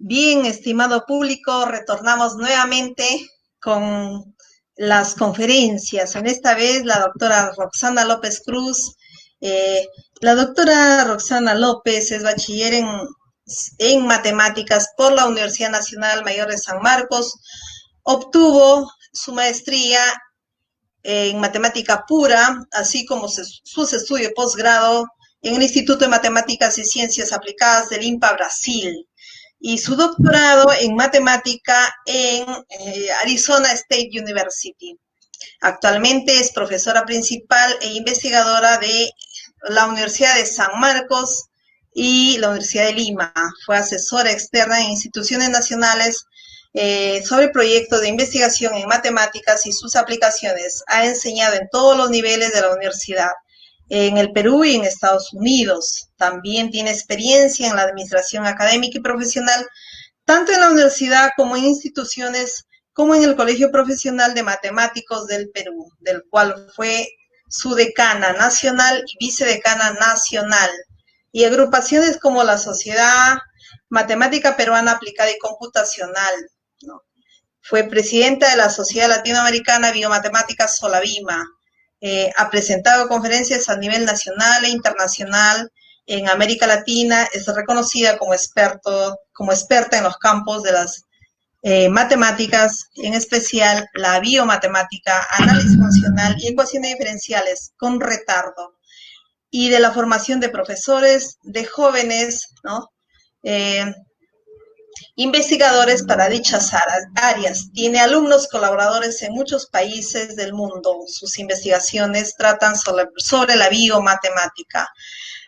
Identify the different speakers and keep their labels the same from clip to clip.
Speaker 1: Bien, estimado público, retornamos nuevamente con las conferencias. En esta vez la doctora Roxana López Cruz. La doctora Roxana López es bachiller en matemáticas por la Universidad Nacional Mayor de San Marcos. Obtuvo su maestría en matemática pura, así como sus estudios de posgrado en el Instituto de Matemáticas y Ciencias Aplicadas del INPA Brasil, y su doctorado en matemática en Arizona State University. Actualmente es profesora principal e investigadora de la Universidad de San Marcos y la Universidad de Lima. Fue asesora externa en instituciones nacionales sobre proyectos de investigación en matemáticas y sus aplicaciones. Ha enseñado en todos los niveles de la universidad, en el Perú y en Estados Unidos. También tiene experiencia en la administración académica y profesional, tanto en la universidad como en instituciones, como en el Colegio Profesional de Matemáticos del Perú, del cual fue su decana nacional y vicedecana nacional, y agrupaciones como la Sociedad Matemática Peruana Aplicada y Computacional, ¿no? Fue presidenta de la Sociedad Latinoamericana Biomatemáticas Solavima. Ha presentado conferencias a nivel nacional e internacional en América Latina. Es reconocida como experta en los campos de las matemáticas, en especial la biomatemática, análisis funcional y ecuaciones diferenciales con retardo, y de la formación de profesores, de jóvenes, ¿no? Investigadores para dichas áreas. Tiene alumnos colaboradores en muchos países del mundo. Sus investigaciones tratan sobre la biomatemática.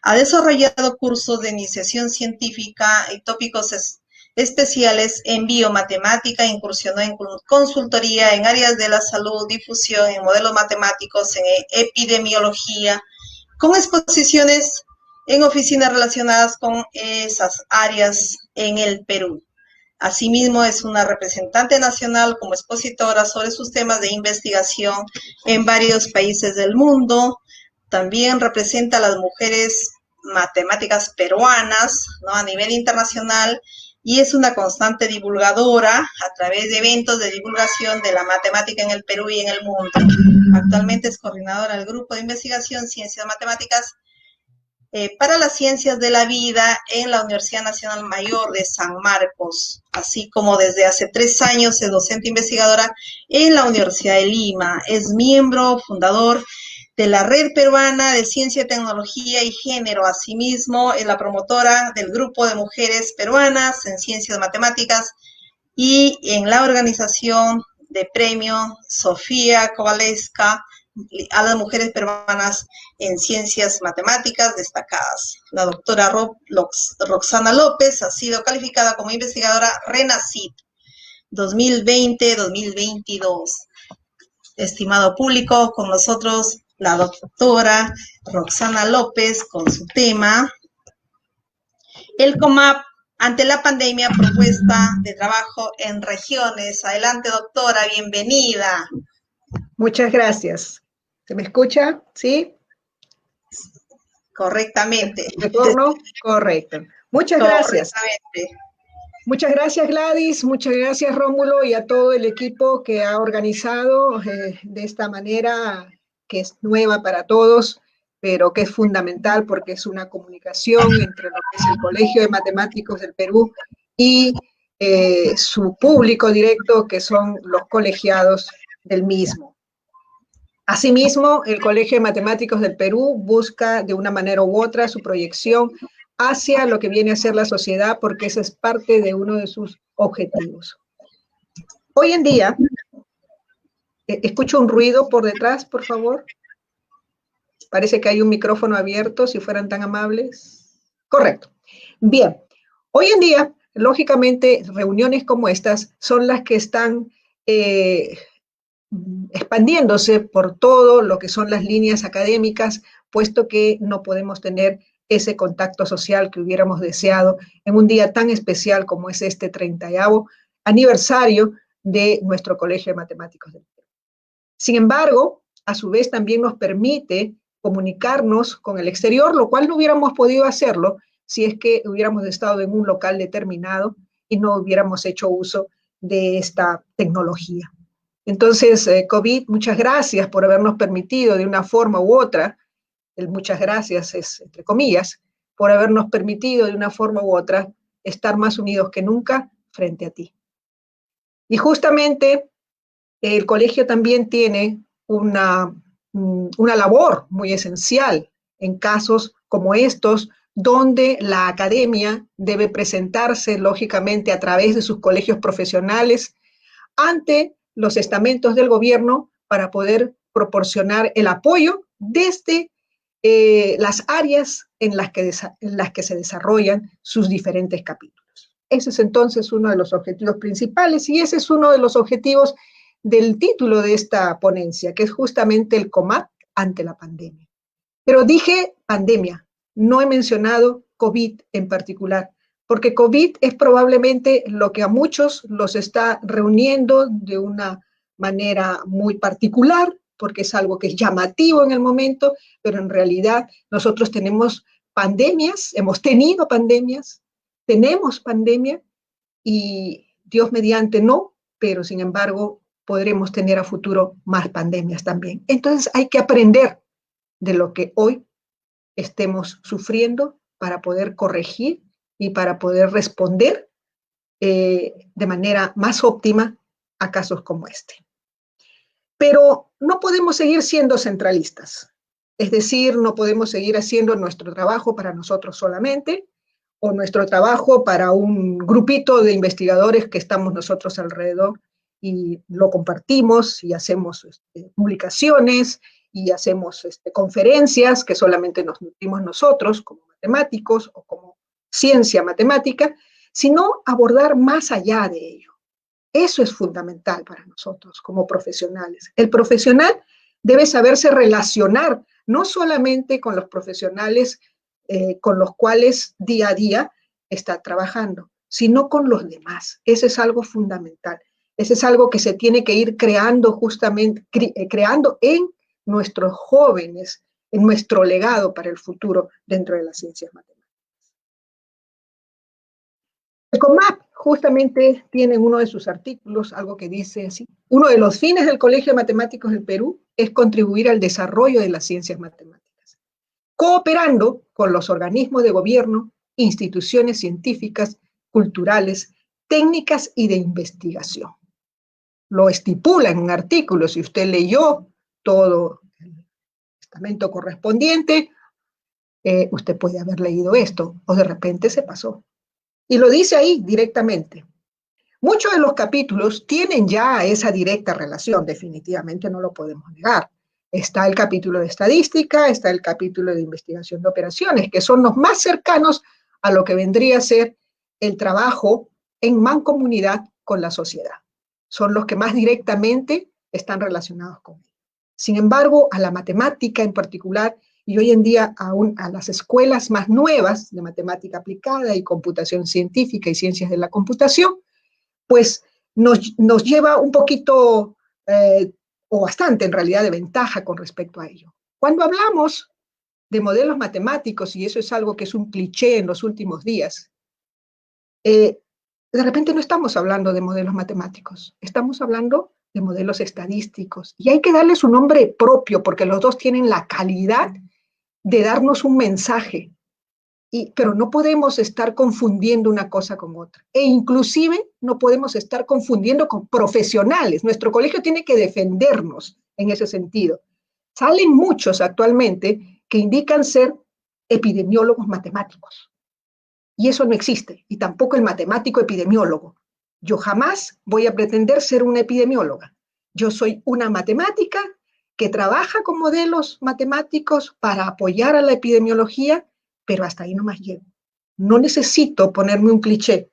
Speaker 1: Ha desarrollado cursos de iniciación científica y tópicos especiales en biomatemática, incursionó en consultoría en áreas de la salud, difusión en modelos matemáticos, en epidemiología, con exposiciones en oficinas relacionadas con esas áreas en el Perú. Asimismo, es una representante nacional como expositora sobre sus temas de investigación en varios países del mundo. También representa a las mujeres matemáticas peruanas, ¿no?, a nivel internacional, y es una constante divulgadora a través de eventos de divulgación de la matemática en el Perú y en el mundo. Actualmente es coordinadora del Grupo de Investigación Ciencias Matemáticas para las Ciencias de la Vida en la Universidad Nacional Mayor de San Marcos, así como desde hace 3 años es docente investigadora en la Universidad de Lima. Es miembro fundador de la Red Peruana de Ciencia, Tecnología y Género. Asimismo, es la promotora del Grupo de Mujeres Peruanas en Ciencias Matemáticas y en la organización de premio Sofía Kowalewska a las mujeres peruanas en ciencias matemáticas destacadas. La doctora Roxana López ha sido calificada como investigadora RENACIT 2020-2022. Estimado público, con nosotros la doctora Roxana López con su tema el COMAP ante la pandemia, propuesta de trabajo en regiones. Adelante, doctora, bienvenida.
Speaker 2: Muchas gracias. ¿Se me escucha? ¿Sí?
Speaker 1: Correctamente.
Speaker 2: ¿Retorno? Correcto. Muchas gracias. Muchas gracias, Gladys. Muchas gracias, Rómulo, y a todo el equipo que ha organizado de esta manera, que es nueva para todos, pero que es fundamental porque es una comunicación entre lo que es el Colegio de Matemáticos del Perú y su público directo, que son los colegiados del mismo. Asimismo, el Colegio de Matemáticos del Perú busca de una manera u otra su proyección hacia lo que viene a ser la sociedad, porque esa es parte de uno de sus objetivos. Hoy en día, escucho un ruido por detrás, por favor. Parece que hay un micrófono abierto, si fueran tan amables. Correcto. Bien, hoy en día, lógicamente, reuniones como estas son las que están expandiéndose por todo lo que son las líneas académicas, puesto que no podemos tener ese contacto social que hubiéramos deseado en un día tan especial como es este 30º aniversario de nuestro Colegio de Matemáticos del Perú. Sin embargo, a su vez también nos permite comunicarnos con el exterior, lo cual no hubiéramos podido hacerlo si es que hubiéramos estado en un local determinado y no hubiéramos hecho uso de esta tecnología. Entonces, COVID, muchas gracias por habernos permitido de una forma u otra, el muchas gracias es entre comillas, por habernos permitido de una forma u otra estar más unidos que nunca frente a ti. Y justamente el colegio también tiene una labor muy esencial en casos como estos, donde la academia debe presentarse, lógicamente, a través de sus colegios profesionales ante los estamentos del gobierno para poder proporcionar el apoyo desde las áreas en las que se desarrollan sus diferentes capítulos. Ese es entonces uno de los objetivos principales y ese es uno de los objetivos del título de esta ponencia, que es justamente el COMAT ante la pandemia. Pero dije pandemia, no he mencionado COVID en particular, porque COVID es probablemente lo que a muchos los está reuniendo de una manera muy particular, porque es algo que es llamativo en el momento, pero en realidad nosotros tenemos pandemias, hemos tenido pandemias, tenemos pandemia y Dios mediante no, pero sin embargo podremos tener a futuro más pandemias también. Entonces hay que aprender de lo que hoy estemos sufriendo para poder corregir y para poder responder de manera más óptima a casos como este. Pero no podemos seguir siendo centralistas, es decir, no podemos seguir haciendo nuestro trabajo para nosotros solamente o nuestro trabajo para un grupito de investigadores que estamos nosotros alrededor y lo compartimos y hacemos publicaciones y hacemos conferencias que solamente nos nutrimos nosotros como matemáticos o como ciencia matemática, sino abordar más allá de ello. Eso es fundamental para nosotros como profesionales. El profesional debe saberse relacionar no solamente con los profesionales con los cuales día a día está trabajando, sino con los demás. Eso es algo fundamental. Eso es algo que se tiene que ir creando justamente, creando en nuestros jóvenes, en nuestro legado para el futuro dentro de las ciencias matemáticas. El COMAP justamente tiene en uno de sus artículos algo que dice así: uno de los fines del Colegio de Matemáticos del Perú es contribuir al desarrollo de las ciencias matemáticas, cooperando con los organismos de gobierno, instituciones científicas, culturales, técnicas y de investigación. Lo estipula en un artículo, si usted leyó todo el testamento correspondiente, usted puede haber leído esto, o de repente se pasó. Y lo dice ahí directamente. Muchos de los capítulos tienen ya esa directa relación, definitivamente no lo podemos negar. Está el capítulo de estadística, está el capítulo de investigación de operaciones, que son los más cercanos a lo que vendría a ser el trabajo en mancomunidad con la sociedad. Son los que más directamente están relacionados con él. Sin embargo, a la matemática en particular, y hoy en día aún a las escuelas más nuevas de matemática aplicada y computación científica y ciencias de la computación, pues nos lleva un poquito, o bastante en realidad, de ventaja con respecto a ello. Cuando hablamos de modelos matemáticos, y eso es algo que es un cliché en los últimos días, de repente no estamos hablando de modelos matemáticos, estamos hablando de modelos estadísticos, y hay que darle su nombre propio, porque los dos tienen la calidad de darnos un mensaje, pero no podemos estar confundiendo una cosa con otra. E inclusive no podemos estar confundiendo con profesionales. Nuestro colegio tiene que defendernos en ese sentido. Salen muchos actualmente que indican ser epidemiólogos matemáticos. Y eso no existe, y tampoco el matemático epidemiólogo. Yo jamás voy a pretender ser una epidemióloga. Yo soy una matemática que trabaja con modelos matemáticos para apoyar a la epidemiología, pero hasta ahí no más llego. No necesito ponerme un cliché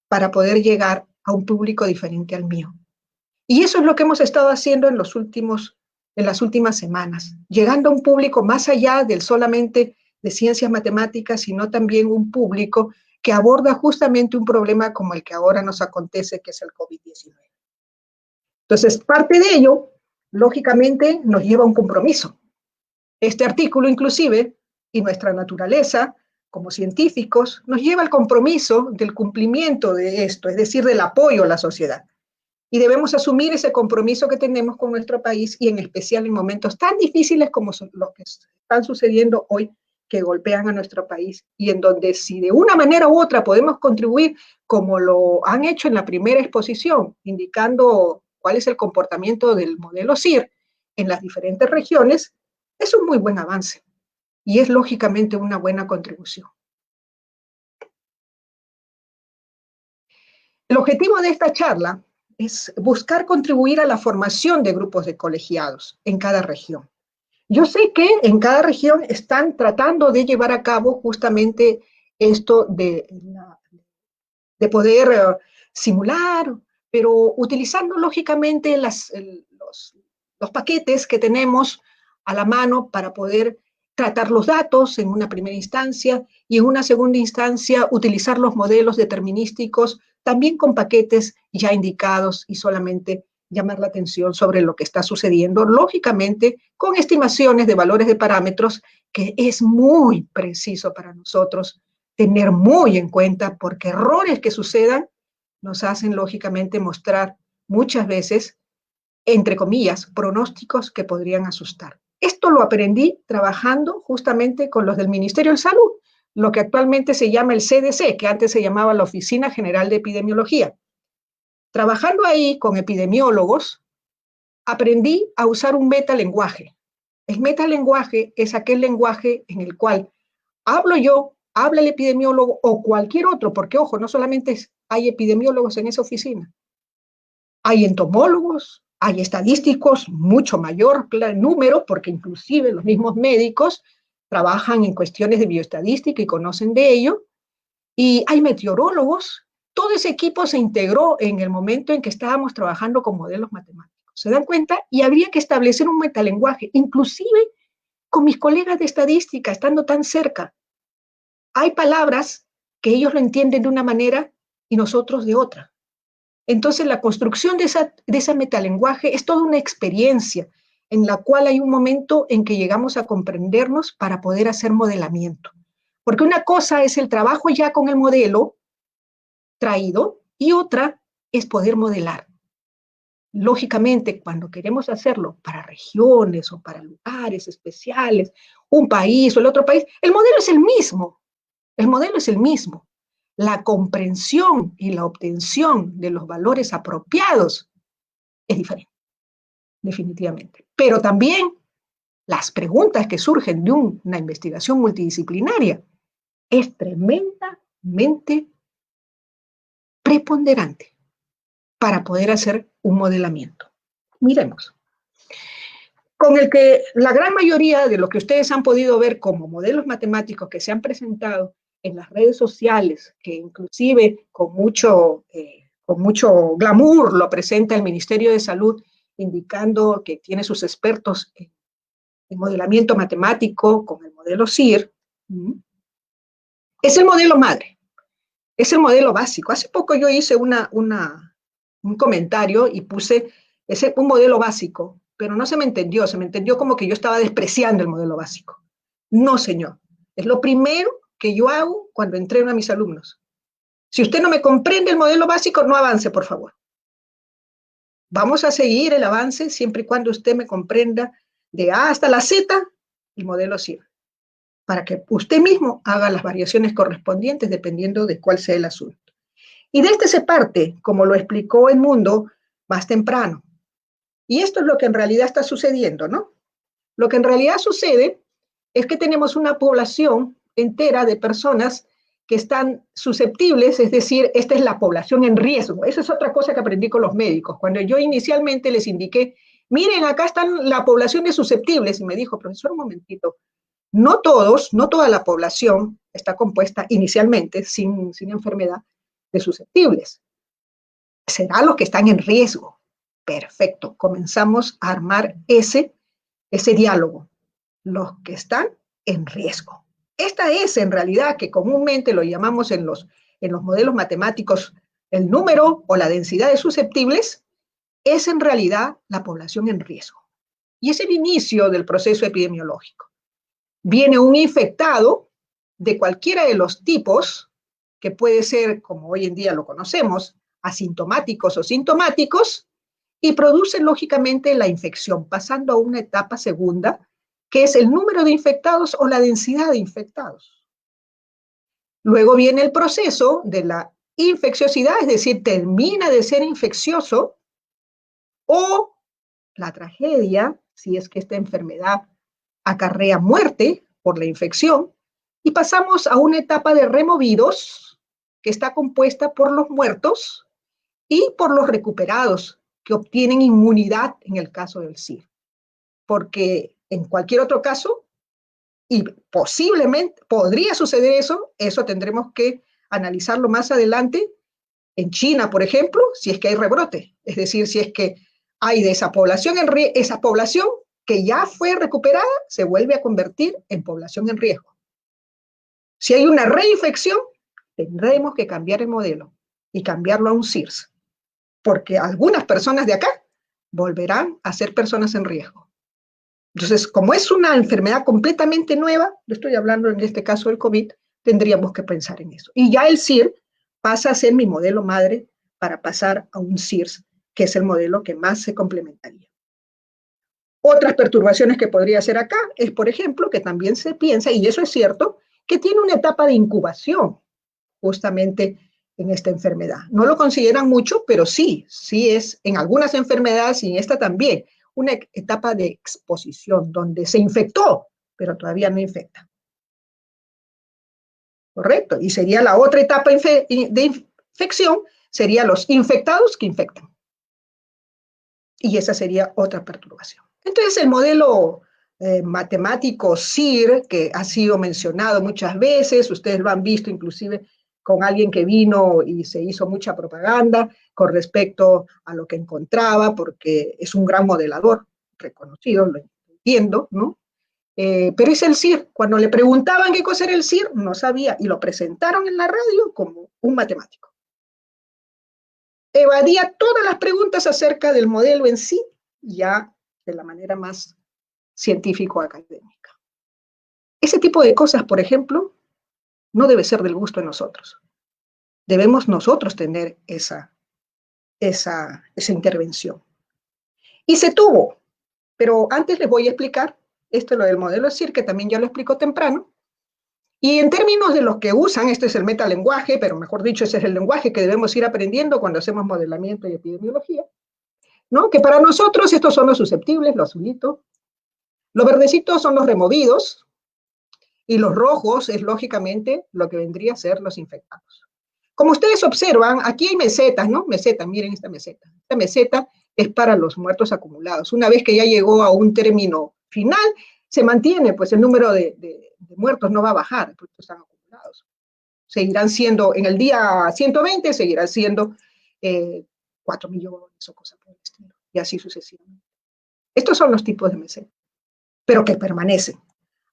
Speaker 2: para poder llegar a un público diferente al mío. Y eso es lo que hemos estado haciendo en las últimas semanas, llegando a un público más allá del solamente de ciencias matemáticas, sino también un público que aborda justamente un problema como el que ahora nos acontece, que es el COVID-19. Entonces, parte de ello, lógicamente, nos lleva a un compromiso. Este artículo, inclusive, y nuestra naturaleza como científicos, nos lleva al compromiso del cumplimiento de esto, es decir, del apoyo a la sociedad. Y debemos asumir ese compromiso que tenemos con nuestro país y en especial en momentos tan difíciles como los que están sucediendo hoy, que golpean a nuestro país y en donde si de una manera u otra podemos contribuir como lo han hecho en la primera exposición, indicando cuál es el comportamiento del modelo CIR en las diferentes regiones, es un muy buen avance y es lógicamente una buena contribución. El objetivo de esta charla es buscar contribuir a la formación de grupos de colegiados en cada región. Yo sé que en cada región están tratando de llevar a cabo justamente esto de poder simular, pero utilizando lógicamente los paquetes que tenemos a la mano para poder tratar los datos en una primera instancia y en una segunda instancia utilizar los modelos determinísticos también con paquetes ya indicados y solamente llamar la atención sobre lo que está sucediendo, lógicamente con estimaciones de valores de parámetros que es muy preciso para nosotros tener muy en cuenta porque errores que sucedan nos hacen lógicamente mostrar muchas veces, entre comillas, pronósticos que podrían asustar. Esto lo aprendí trabajando justamente con los del Ministerio de Salud, lo que actualmente se llama el CDC, que antes se llamaba la Oficina General de Epidemiología. Trabajando ahí con epidemiólogos, aprendí a usar un metalenguaje. El metalenguaje es aquel lenguaje en el cual hablo yo, habla el epidemiólogo o cualquier otro, porque ojo, no solamente hay epidemiólogos en esa oficina, hay entomólogos, hay estadísticos, mucho mayor número, porque inclusive los mismos médicos trabajan en cuestiones de bioestadística y conocen de ello, y hay meteorólogos. Todo ese equipo se integró en el momento en que estábamos trabajando con modelos matemáticos. ¿Se dan cuenta? Y habría que establecer un metalenguaje, inclusive con mis colegas de estadística, estando tan cerca. Hay palabras que ellos lo entienden de una manera y nosotros de otra. Entonces, la construcción de ese metalenguaje es toda una experiencia en la cual hay un momento en que llegamos a comprendernos para poder hacer modelamiento. Porque una cosa es el trabajo ya con el modelo traído y otra es poder modelar. Lógicamente, cuando queremos hacerlo para regiones o para lugares especiales, un país o el otro país, el modelo es el mismo. El modelo es el mismo. La comprensión y la obtención de los valores apropiados es diferente, definitivamente. Pero también las preguntas que surgen de una investigación multidisciplinaria es tremendamente preponderante para poder hacer un modelamiento. Miremos. Con el que la gran mayoría de lo que ustedes han podido ver como modelos matemáticos que se han presentado en las redes sociales, que inclusive con mucho glamour lo presenta el Ministerio de Salud, indicando que tiene sus expertos en modelamiento matemático con el modelo CIR, es el modelo madre, es el modelo básico. Hace poco yo hice un comentario y puse un modelo básico, pero no se me entendió como que yo estaba despreciando el modelo básico. No, señor, es lo primero que yo hago cuando entreno a mis alumnos. Si usted no me comprende el modelo básico, no avance, por favor. Vamos a seguir el avance siempre y cuando usted me comprenda de A hasta la Z el modelo CIR, para que usted mismo haga las variaciones correspondientes dependiendo de cuál sea el asunto. Y de este se parte, como lo explicó Edmundo más temprano. Y esto es lo que en realidad está sucediendo, ¿no? Lo que en realidad sucede es que tenemos una población entera de personas que están susceptibles, es decir, esta es la población en riesgo. Esa es otra cosa que aprendí con los médicos. Cuando yo inicialmente les indiqué, miren, acá están la población de susceptibles, y me dijo, profesor, un momentito, no toda la población está compuesta inicialmente sin enfermedad de susceptibles. Será los que están en riesgo. Perfecto, comenzamos a armar ese diálogo. Los que están en riesgo. Esta es en realidad, que comúnmente lo llamamos en los modelos matemáticos, el número o la densidad de susceptibles, es en realidad la población en riesgo. Y es el inicio del proceso epidemiológico. Viene un infectado, de cualquiera de los tipos, que puede ser, como hoy en día lo conocemos, asintomáticos o sintomáticos, y produce lógicamente la infección, pasando a una etapa segunda, que es el número de infectados o la densidad de infectados. Luego viene el proceso de la infecciosidad, es decir, termina de ser infeccioso, o la tragedia, si es que esta enfermedad acarrea muerte por la infección, y pasamos a una etapa de removidos, que está compuesta por los muertos y por los recuperados, que obtienen inmunidad en el caso del SIR. Porque en cualquier otro caso, y posiblemente podría suceder eso tendremos que analizarlo más adelante, en China, por ejemplo, si es que hay rebrote, es decir, si es que hay de esa población que ya fue recuperada, se vuelve a convertir en población en riesgo. Si hay una reinfección, tendremos que cambiar el modelo y cambiarlo a un SIRS, porque algunas personas de acá volverán a ser personas en riesgo. Entonces, como es una enfermedad completamente nueva, yo estoy hablando en este caso del COVID, tendríamos que pensar en eso. Y ya el SIR pasa a ser mi modelo madre para pasar a un SIRS, que es el modelo que más se complementaría. Otras perturbaciones que podría hacer acá es, por ejemplo, que también se piensa, y eso es cierto, que tiene una etapa de incubación justamente en esta enfermedad. No lo consideran mucho, pero sí es en algunas enfermedades y en esta también, una etapa de exposición donde se infectó, pero todavía no infecta. ¿Correcto? Y sería la otra etapa de infección, sería los infectados que infectan. Y esa sería otra perturbación. Entonces, el modelo matemático SIR, que ha sido mencionado muchas veces, ustedes lo han visto inclusive con alguien que vino y se hizo mucha propaganda con respecto a lo que encontraba, porque es un gran modelador reconocido, lo entiendo, ¿no? Pero es el SIR. Cuando le preguntaban qué cosa era el SIR, no sabía, y lo presentaron en la radio como un matemático. Evadía todas las preguntas acerca del modelo en sí, ya de la manera más científico-académica. Ese tipo de cosas, por ejemplo, no debe ser del gusto de nosotros. Debemos nosotros tener esa intervención. Y se tuvo, pero antes les voy a explicar esto, lo del modelo SIR, que también ya lo explico temprano. Y en términos de los que usan, este es el metalenguaje, pero mejor dicho, ese es el lenguaje que debemos ir aprendiendo cuando hacemos modelamiento y epidemiología, ¿no? Que para nosotros estos son los susceptibles, los azulitos, los verdecitos son los removidos, y los rojos es lógicamente lo que vendría a ser los infectados. Como ustedes observan, aquí hay mesetas, ¿no? Mesetas, miren esta meseta. Esta meseta es para los muertos acumulados. Una vez que ya llegó a un término final, se mantiene, pues el número de muertos no va a bajar, porque están acumulados. Seguirán siendo, en el día 120, seguirán siendo 4 millones o cosas por el estilo, y así sucesivamente. Estos son los tipos de mesetas, pero que permanecen.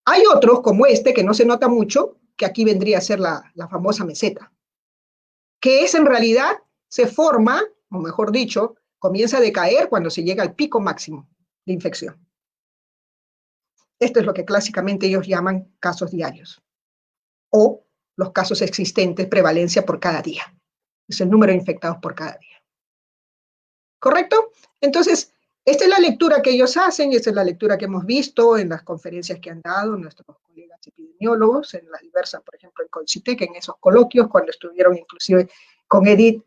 Speaker 2: Hay otros, como este, que no se nota mucho, que aquí vendría a ser la famosa meseta, que es en realidad, se forma, o mejor dicho, comienza a decaer cuando se llega al pico máximo de infección. Esto es lo que clásicamente ellos llaman casos diarios, o los casos existentes, prevalencia por cada día. Es el número de infectados por cada día. ¿Correcto? Entonces, esta es la lectura que ellos hacen, y esta es la lectura que hemos visto en las conferencias que han dado nuestros colegas epidemiólogos, en las diversas, por ejemplo, en Concitec, en esos coloquios, cuando estuvieron inclusive con Edith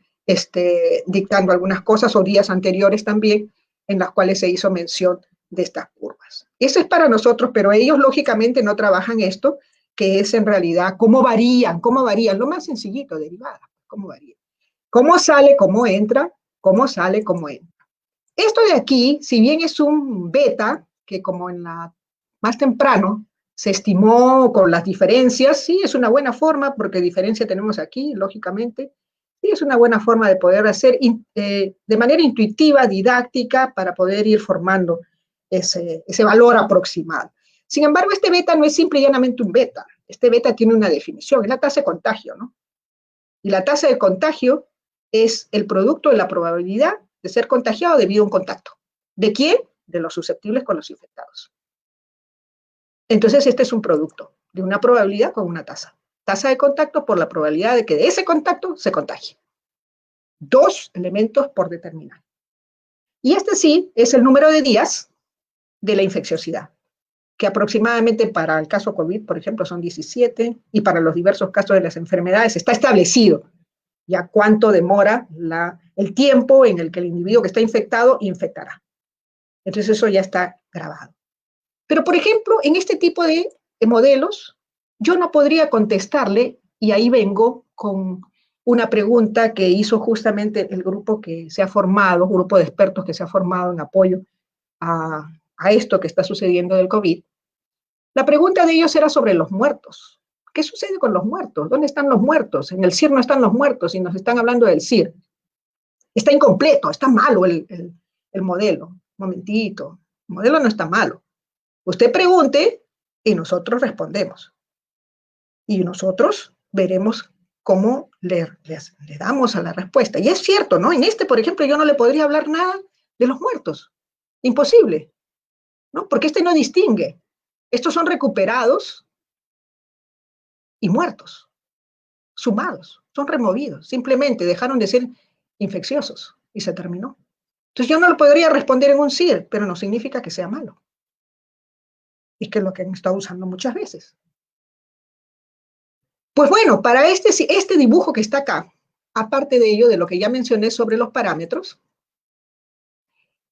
Speaker 2: dictando algunas cosas, o días anteriores también, en las cuales se hizo mención de estas curvas. Eso es para nosotros, pero ellos lógicamente no trabajan esto, que es en realidad cómo varían, lo más sencillito, derivada, cómo varían. Cómo sale, cómo entra, cómo sale, cómo entra. Esto de aquí, si bien es un beta, que como en la más temprano se estimó con las diferencias, sí es una buena forma, porque diferencia tenemos aquí, lógicamente, sí es una buena forma de poder hacer de manera intuitiva, didáctica, para poder ir formando ese valor aproximado. Sin embargo, este beta no es simple y llanamente un beta. Este beta tiene una definición, es la tasa de contagio, ¿no? Y la tasa de contagio es el producto de la probabilidad de ser contagiado debido a un contacto. ¿De quién? De los susceptibles con los infectados. Entonces, este es un producto. de una probabilidad con una tasa. Tasa de contacto por la probabilidad de que de ese contacto se contagie. 2 elementos por determinar. Y este sí es el número de días de la infecciosidad, que aproximadamente para el caso COVID, por ejemplo, son 17, y para los diversos casos de las enfermedades está establecido ya cuánto demora el tiempo en el que el individuo que está infectado infectará. Entonces eso ya está grabado. Pero, por ejemplo, en este tipo de modelos, yo no podría contestarle, y ahí vengo con una pregunta que hizo justamente el grupo que se ha formado, un grupo de expertos que se ha formado en apoyo a esto que está sucediendo del COVID. La pregunta de ellos era sobre los muertos. ¿Qué sucede con los muertos? ¿Dónde están los muertos? En el CIR no están los muertos y nos están hablando del CIR. Está incompleto, está malo el modelo. Un momentito, el modelo no está malo. Usted pregunte y nosotros respondemos. Y nosotros veremos cómo le damos a la respuesta. Y es cierto, ¿no? En este, por ejemplo, yo no le podría hablar nada de los muertos. Imposible, ¿no? Porque este no distingue. Estos son recuperados y muertos, sumados, son removidos. Simplemente dejaron de ser infecciosos y se terminó. Entonces yo no lo podría responder en un CIR, pero no significa que sea malo. Y que es lo que han estado usando muchas veces. Pues bueno, para este dibujo que está acá, aparte de ello, de lo que ya mencioné sobre los parámetros,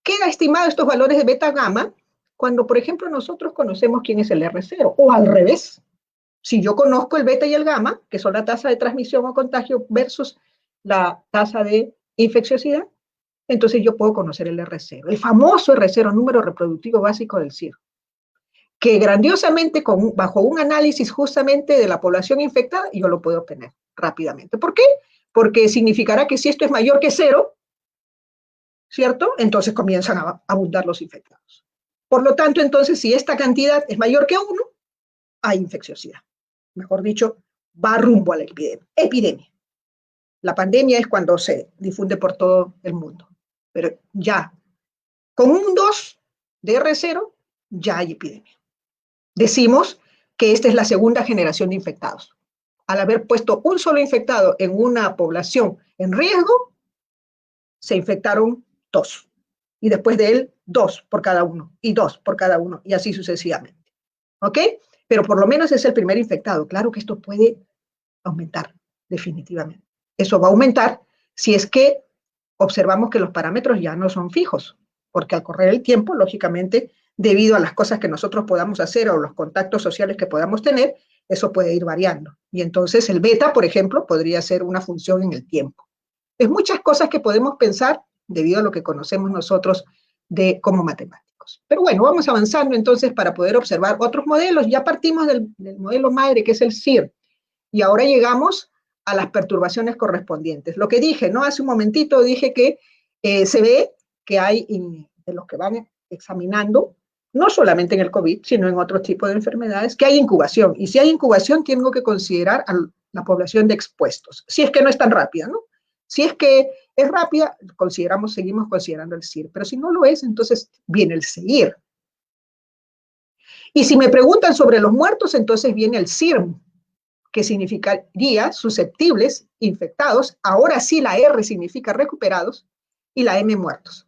Speaker 2: queda estimado estos valores de beta-gamma cuando, por ejemplo, nosotros conocemos quién es el R0, o al revés. Si yo conozco el beta y el gamma, que son la tasa de transmisión o contagio versus la tasa de infecciosidad, entonces yo puedo conocer el R0, el famoso R0, número reproductivo básico del CIR, que grandiosamente, bajo un análisis justamente de la población infectada, yo lo puedo obtener rápidamente. ¿Por qué? Porque significará que si esto es mayor que 0, ¿cierto? Entonces comienzan a abundar los infectados. Por lo tanto, entonces, si esta cantidad es mayor que 1, hay infecciosidad. Mejor dicho, va rumbo a la epidemia. La pandemia es cuando se difunde por todo el mundo. Pero ya, con un 2 de R0, ya hay epidemia. Decimos que esta es la segunda generación de infectados. Al haber puesto un solo infectado en una población en riesgo, se infectaron 2. Y después de él, 2 por cada uno, y 2 por cada uno, y así sucesivamente. ¿Ok? Pero por lo menos es el primer infectado. Claro que esto puede aumentar, definitivamente. Eso va a aumentar si es que observamos que los parámetros ya no son fijos, porque al correr el tiempo, lógicamente, debido a las cosas que nosotros podamos hacer o los contactos sociales que podamos tener, eso puede ir variando. Y entonces el beta, por ejemplo, podría ser una función en el tiempo. Es muchas cosas que podemos pensar debido a lo que conocemos nosotros como matemáticos. Pero bueno, vamos avanzando entonces para poder observar otros modelos. Ya partimos del modelo madre, que es el CIR, y ahora llegamos a las perturbaciones correspondientes. Lo que dije, ¿no? Hace un momentito dije que se ve que hay, de los que van examinando, no solamente en el COVID, sino en otros tipos de enfermedades, que hay incubación. Y si hay incubación, tengo que considerar a la población de expuestos, si es que no es tan rápida, ¿no? Si es que es rápida, seguimos considerando el CIR, pero si no lo es, entonces viene el CIR. Y si me preguntan sobre los muertos, entonces viene el CIRM, que significaría susceptibles, infectados, ahora sí la R significa recuperados, y la M muertos.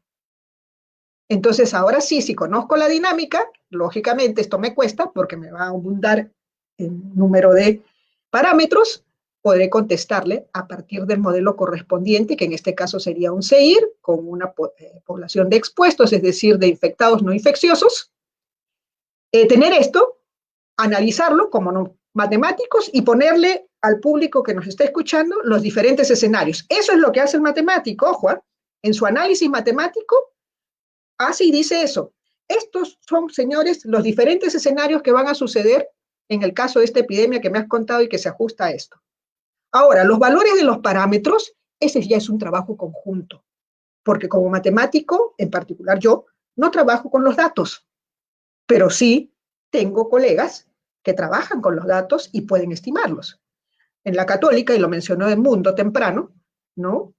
Speaker 2: Entonces, ahora sí, si conozco la dinámica, lógicamente esto me cuesta porque me va a abundar el número de parámetros, podré contestarle a partir del modelo correspondiente, que en este caso sería un CIR, con una población de expuestos, es decir, de infectados no infecciosos. Tener esto, analizarlo como matemáticos y ponerle al público que nos está escuchando los diferentes escenarios. Eso es lo que hace el matemático, ojo, en su análisis matemático, hace y dice eso. Estos son, señores, los diferentes escenarios que van a suceder en el caso de esta epidemia que me has contado y que se ajusta a esto. Ahora, los valores de los parámetros, ese ya es un trabajo conjunto, porque como matemático, en particular yo, no trabajo con los datos, pero sí tengo colegas que trabajan con los datos y pueden estimarlos. En la Católica, y lo mencionó Edmundo temprano, ¿no?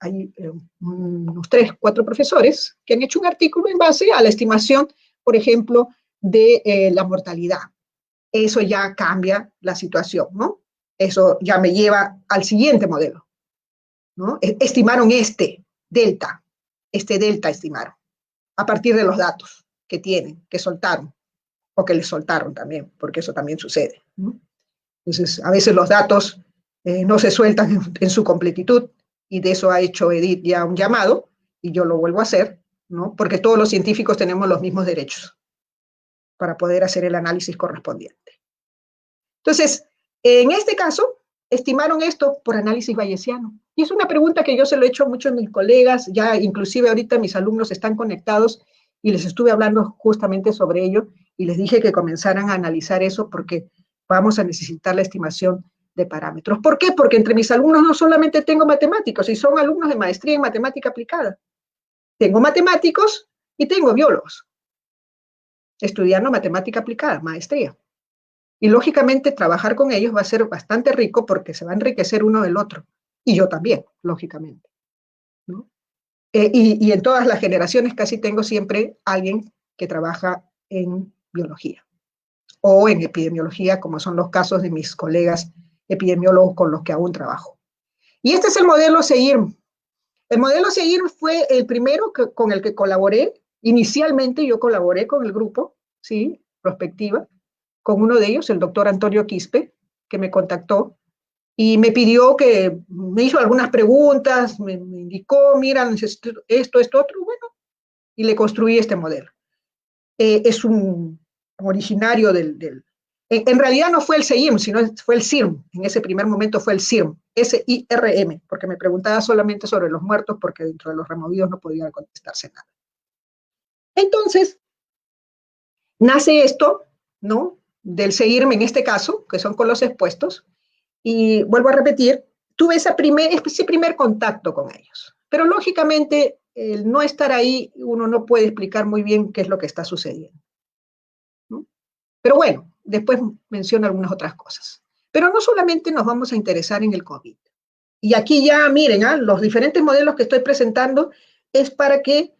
Speaker 2: Hay unos 3, 4 profesores que han hecho un artículo en base a la estimación, por ejemplo, de la mortalidad. eso ya cambia la situación, ¿no? Eso ya me lleva al siguiente modelo, ¿no? Estimaron este delta estimaron, a partir de los datos que tienen, que soltaron, o que les soltaron también, porque eso también sucede, ¿no? Entonces, a veces los datos no se sueltan en su completitud, y de eso ha hecho Edith ya un llamado, y yo lo vuelvo a hacer, ¿no? Porque todos los científicos tenemos los mismos derechos para poder hacer el análisis correspondiente. Entonces, en este caso, estimaron esto por análisis bayesiano. Y es una pregunta que yo se lo he hecho a muchos de mis colegas, ya inclusive ahorita mis alumnos están conectados y les estuve hablando justamente sobre ello y les dije que comenzaran a analizar eso porque vamos a necesitar la estimación de parámetros. ¿Por qué? Porque entre mis alumnos no solamente tengo matemáticos, y son alumnos de maestría en matemática aplicada. Tengo matemáticos y tengo biólogos estudiando matemática aplicada, maestría. Y lógicamente trabajar con ellos va a ser bastante rico porque se va a enriquecer uno del otro. Y yo también, lógicamente, ¿no? Y en todas las generaciones casi tengo siempre alguien que trabaja en biología o en epidemiología, como son los casos de mis colegas epidemiólogos con los que aún trabajo. Y este es el modelo SEIRM. El modelo SEIRM fue el primero con el que colaboré. Inicialmente yo colaboré con el grupo, ¿sí? Prospectiva, con uno de ellos, el doctor Antonio Quispe, que me contactó y me pidió que, me hizo algunas preguntas, me indicó, mira, necesito esto, otro, bueno, y le construí este modelo. Es un originario en realidad no fue el SEIRM, sino fue el SIRM. En ese primer momento fue el SIRM, S-I-R-M, porque me preguntaba solamente sobre los muertos, porque dentro de los removidos no podía contestarse nada. Entonces, nace esto, ¿no? Del SEIRM en este caso, que son con los expuestos, y vuelvo a repetir, tuve ese primer contacto con ellos. Pero lógicamente, el no estar ahí, uno no puede explicar muy bien qué es lo que está sucediendo, ¿no? Pero bueno, después menciono algunas otras cosas. Pero no solamente nos vamos a interesar en el COVID. Y aquí ya miren, los diferentes modelos que estoy presentando es para que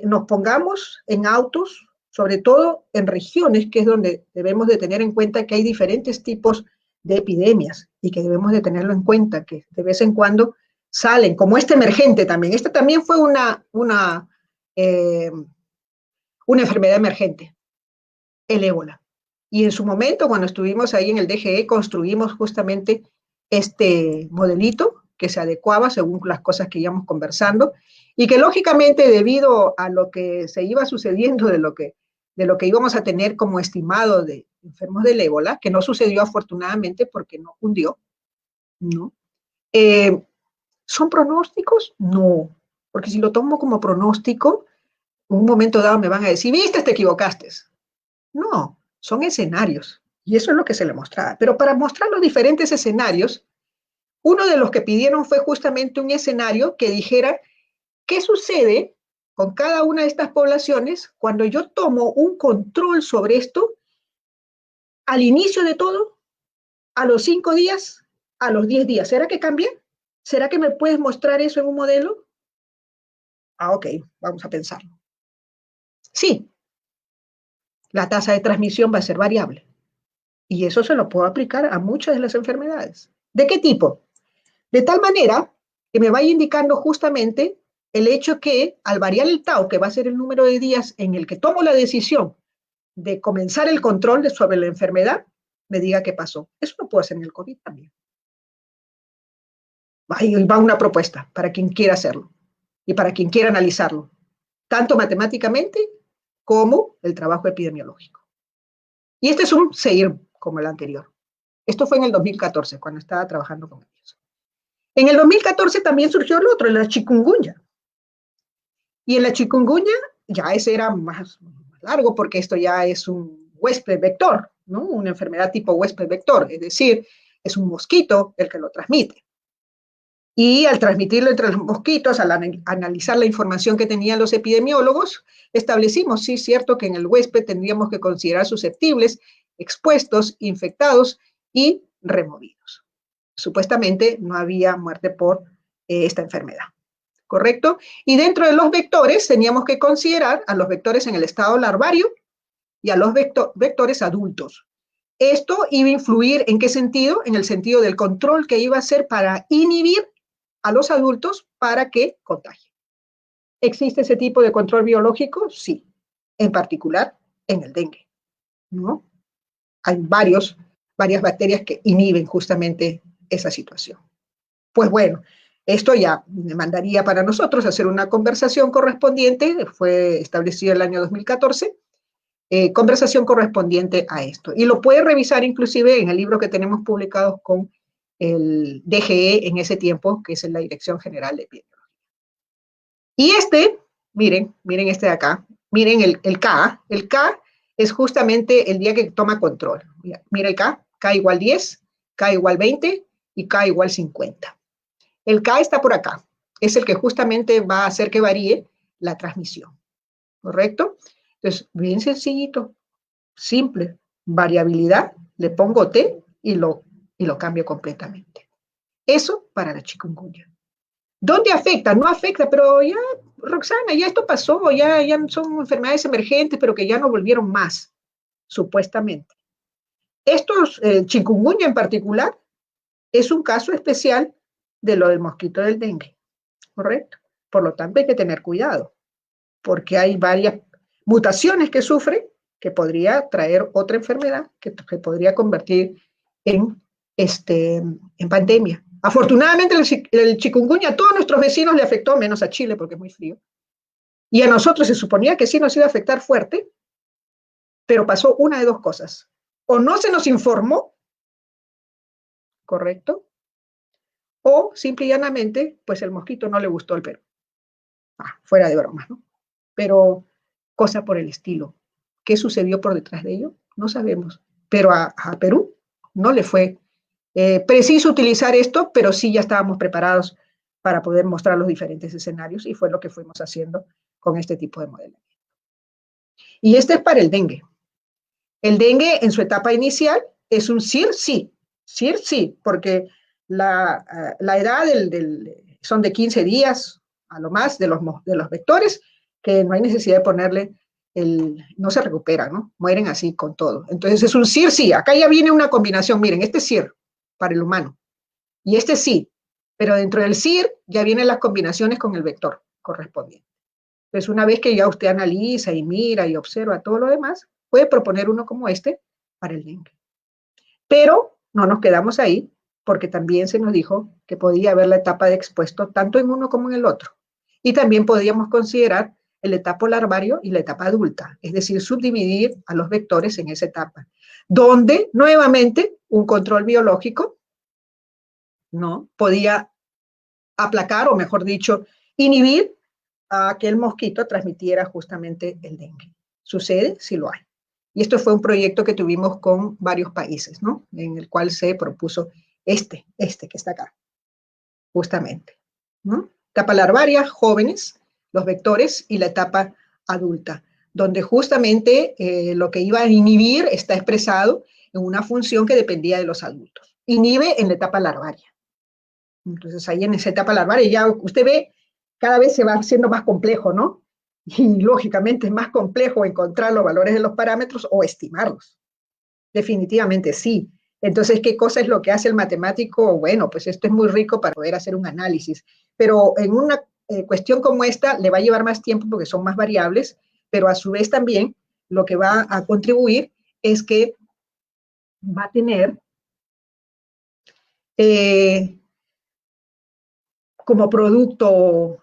Speaker 2: nos pongamos en autos, sobre todo en regiones, que es donde debemos de tener en cuenta que hay diferentes tipos de epidemias y que debemos de tenerlo en cuenta, que de vez en cuando salen, como este emergente también. Este también fue una enfermedad emergente, el ébola. Y en su momento, cuando estuvimos ahí en el DGE, construimos justamente este modelito que se adecuaba según las cosas que íbamos conversando y que lógicamente debido a lo que se iba sucediendo de lo que íbamos a tener como estimado de enfermos del ébola, que no sucedió afortunadamente porque no cundió, ¿no? ¿Son pronósticos? No, porque si lo tomo como pronóstico, en un momento dado me van a decir, viste, te equivocaste. No, son escenarios, y eso es lo que se le mostraba. Pero para mostrar los diferentes escenarios, uno de los que pidieron fue justamente un escenario que dijera qué sucede con cada una de estas poblaciones cuando yo tomo un control sobre esto al inicio de todo, a los 5 días, a los 10 días. ¿Será que cambia? ¿Será que me puedes mostrar eso en un modelo? Ok, vamos a pensarlo. Sí, la tasa de transmisión va a ser variable. Y eso se lo puedo aplicar a muchas de las enfermedades. ¿De qué tipo? De tal manera que me vaya indicando justamente el hecho que al variar el tau, que va a ser el número de días en el que tomo la decisión de comenzar el control sobre la enfermedad, me diga qué pasó. Eso lo puedo hacer en el COVID también. Ahí va una propuesta para quien quiera hacerlo y para quien quiera analizarlo, tanto matemáticamente como el trabajo epidemiológico. Y este es un SEIRM como el anterior. Esto fue en el 2014, cuando estaba trabajando con ellos. En el 2014 también surgió el otro, la chikungunya. Y en la chikungunya, ya ese era más largo, porque esto ya es un huésped vector, ¿no? Una enfermedad tipo huésped vector, es decir, es un mosquito el que lo transmite. Y al transmitirlo entre los mosquitos, al analizar la información que tenían los epidemiólogos, establecimos, sí, cierto, que en el huésped tendríamos que considerar susceptibles, expuestos, infectados y removidos. Supuestamente no había muerte por esta enfermedad, ¿correcto? Y dentro de los vectores teníamos que considerar a los vectores en el estado larvario y a los vectores adultos. Esto iba a influir, ¿en qué sentido? En el sentido del control que iba a hacer para inhibir a los adultos para que contagien. ¿Existe ese tipo de control biológico? Sí, en particular en el dengue, ¿no? Hay varias bacterias que inhiben justamente esa situación. Pues bueno, esto ya me mandaría para nosotros hacer una conversación correspondiente, fue establecido el año 2014, conversación correspondiente a esto. Y lo puede revisar inclusive en el libro que tenemos publicado con el DGE en ese tiempo, que es la Dirección General de Epidemiología. Y miren este de acá, miren el K. El K es justamente el día que toma control. Mira el K igual 10, K igual 20 y K igual 50. El K está por acá, es el que justamente va a hacer que varíe la transmisión, ¿correcto? Entonces, bien sencillito, simple, variabilidad, le pongo T y lo cambio completamente. Eso para la chikungunya. ¿Dónde afecta? No afecta, pero ya, Roxana, ya esto pasó, ya son enfermedades emergentes, pero que ya no volvieron más, supuestamente. Estos, chikungunya en particular, es un caso especial de lo del mosquito del dengue, ¿correcto? Por lo tanto, hay que tener cuidado, porque hay varias mutaciones que sufre, que podría traer otra enfermedad, que podría convertir en pandemia. Afortunadamente el chikungunya a todos nuestros vecinos le afectó, menos a Chile porque es muy frío. Y a nosotros se suponía que sí nos iba a afectar fuerte, pero pasó una de dos cosas. O no se nos informó, ¿correcto? O simple y llanamente, pues el mosquito no le gustó el Perú. Fuera de bromas, ¿no? Pero cosa por el estilo. ¿Qué sucedió por detrás de ello? No sabemos. Pero a Perú no le fue preciso utilizar esto, pero sí ya estábamos preparados para poder mostrar los diferentes escenarios y fue lo que fuimos haciendo con este tipo de modelamiento. Y este es para el dengue. El dengue en su etapa inicial es un CIR-sí, porque la edad son de 15 días a lo más de los vectores, que no hay necesidad de ponerle no se recuperan, ¿no? Mueren así con todo. Entonces es un CIR-sí. Acá ya viene una combinación. Miren, este es CIR para el humano y este sí, pero dentro del CIR ya vienen las combinaciones con el vector correspondiente. Entonces, una vez que ya usted analiza y mira y observa todo lo demás, puede proponer uno como este para el dengue. Pero no nos quedamos ahí, porque también se nos dijo que podía haber la etapa de expuesto tanto en uno como en el otro. Y también podíamos considerar el etapa larvario y la etapa adulta, es decir, subdividir a los vectores en esa etapa, donde nuevamente un control biológico no podía aplacar, o mejor dicho, inhibir a que el mosquito transmitiera justamente el dengue. ¿Sucede? Sí lo hay. Y esto fue un proyecto que tuvimos con varios países, ¿no? En el cual se propuso este que está acá, justamente, ¿no? Etapa larvaria, jóvenes, los vectores, y la etapa adulta, donde justamente lo que iba a inhibir está expresado en una función que dependía de los adultos. Inhibe en la etapa larvaria. Entonces ahí en esa etapa larvaria ya usted ve, cada vez se va haciendo más complejo, ¿no? Y lógicamente es más complejo encontrar los valores de los parámetros o estimarlos. Definitivamente sí. Entonces, ¿qué cosa es lo que hace el matemático? Bueno, pues esto es muy rico para poder hacer un análisis, pero en una cuestión como esta le va a llevar más tiempo porque son más variables, pero a su vez también lo que va a contribuir es que va a tener como producto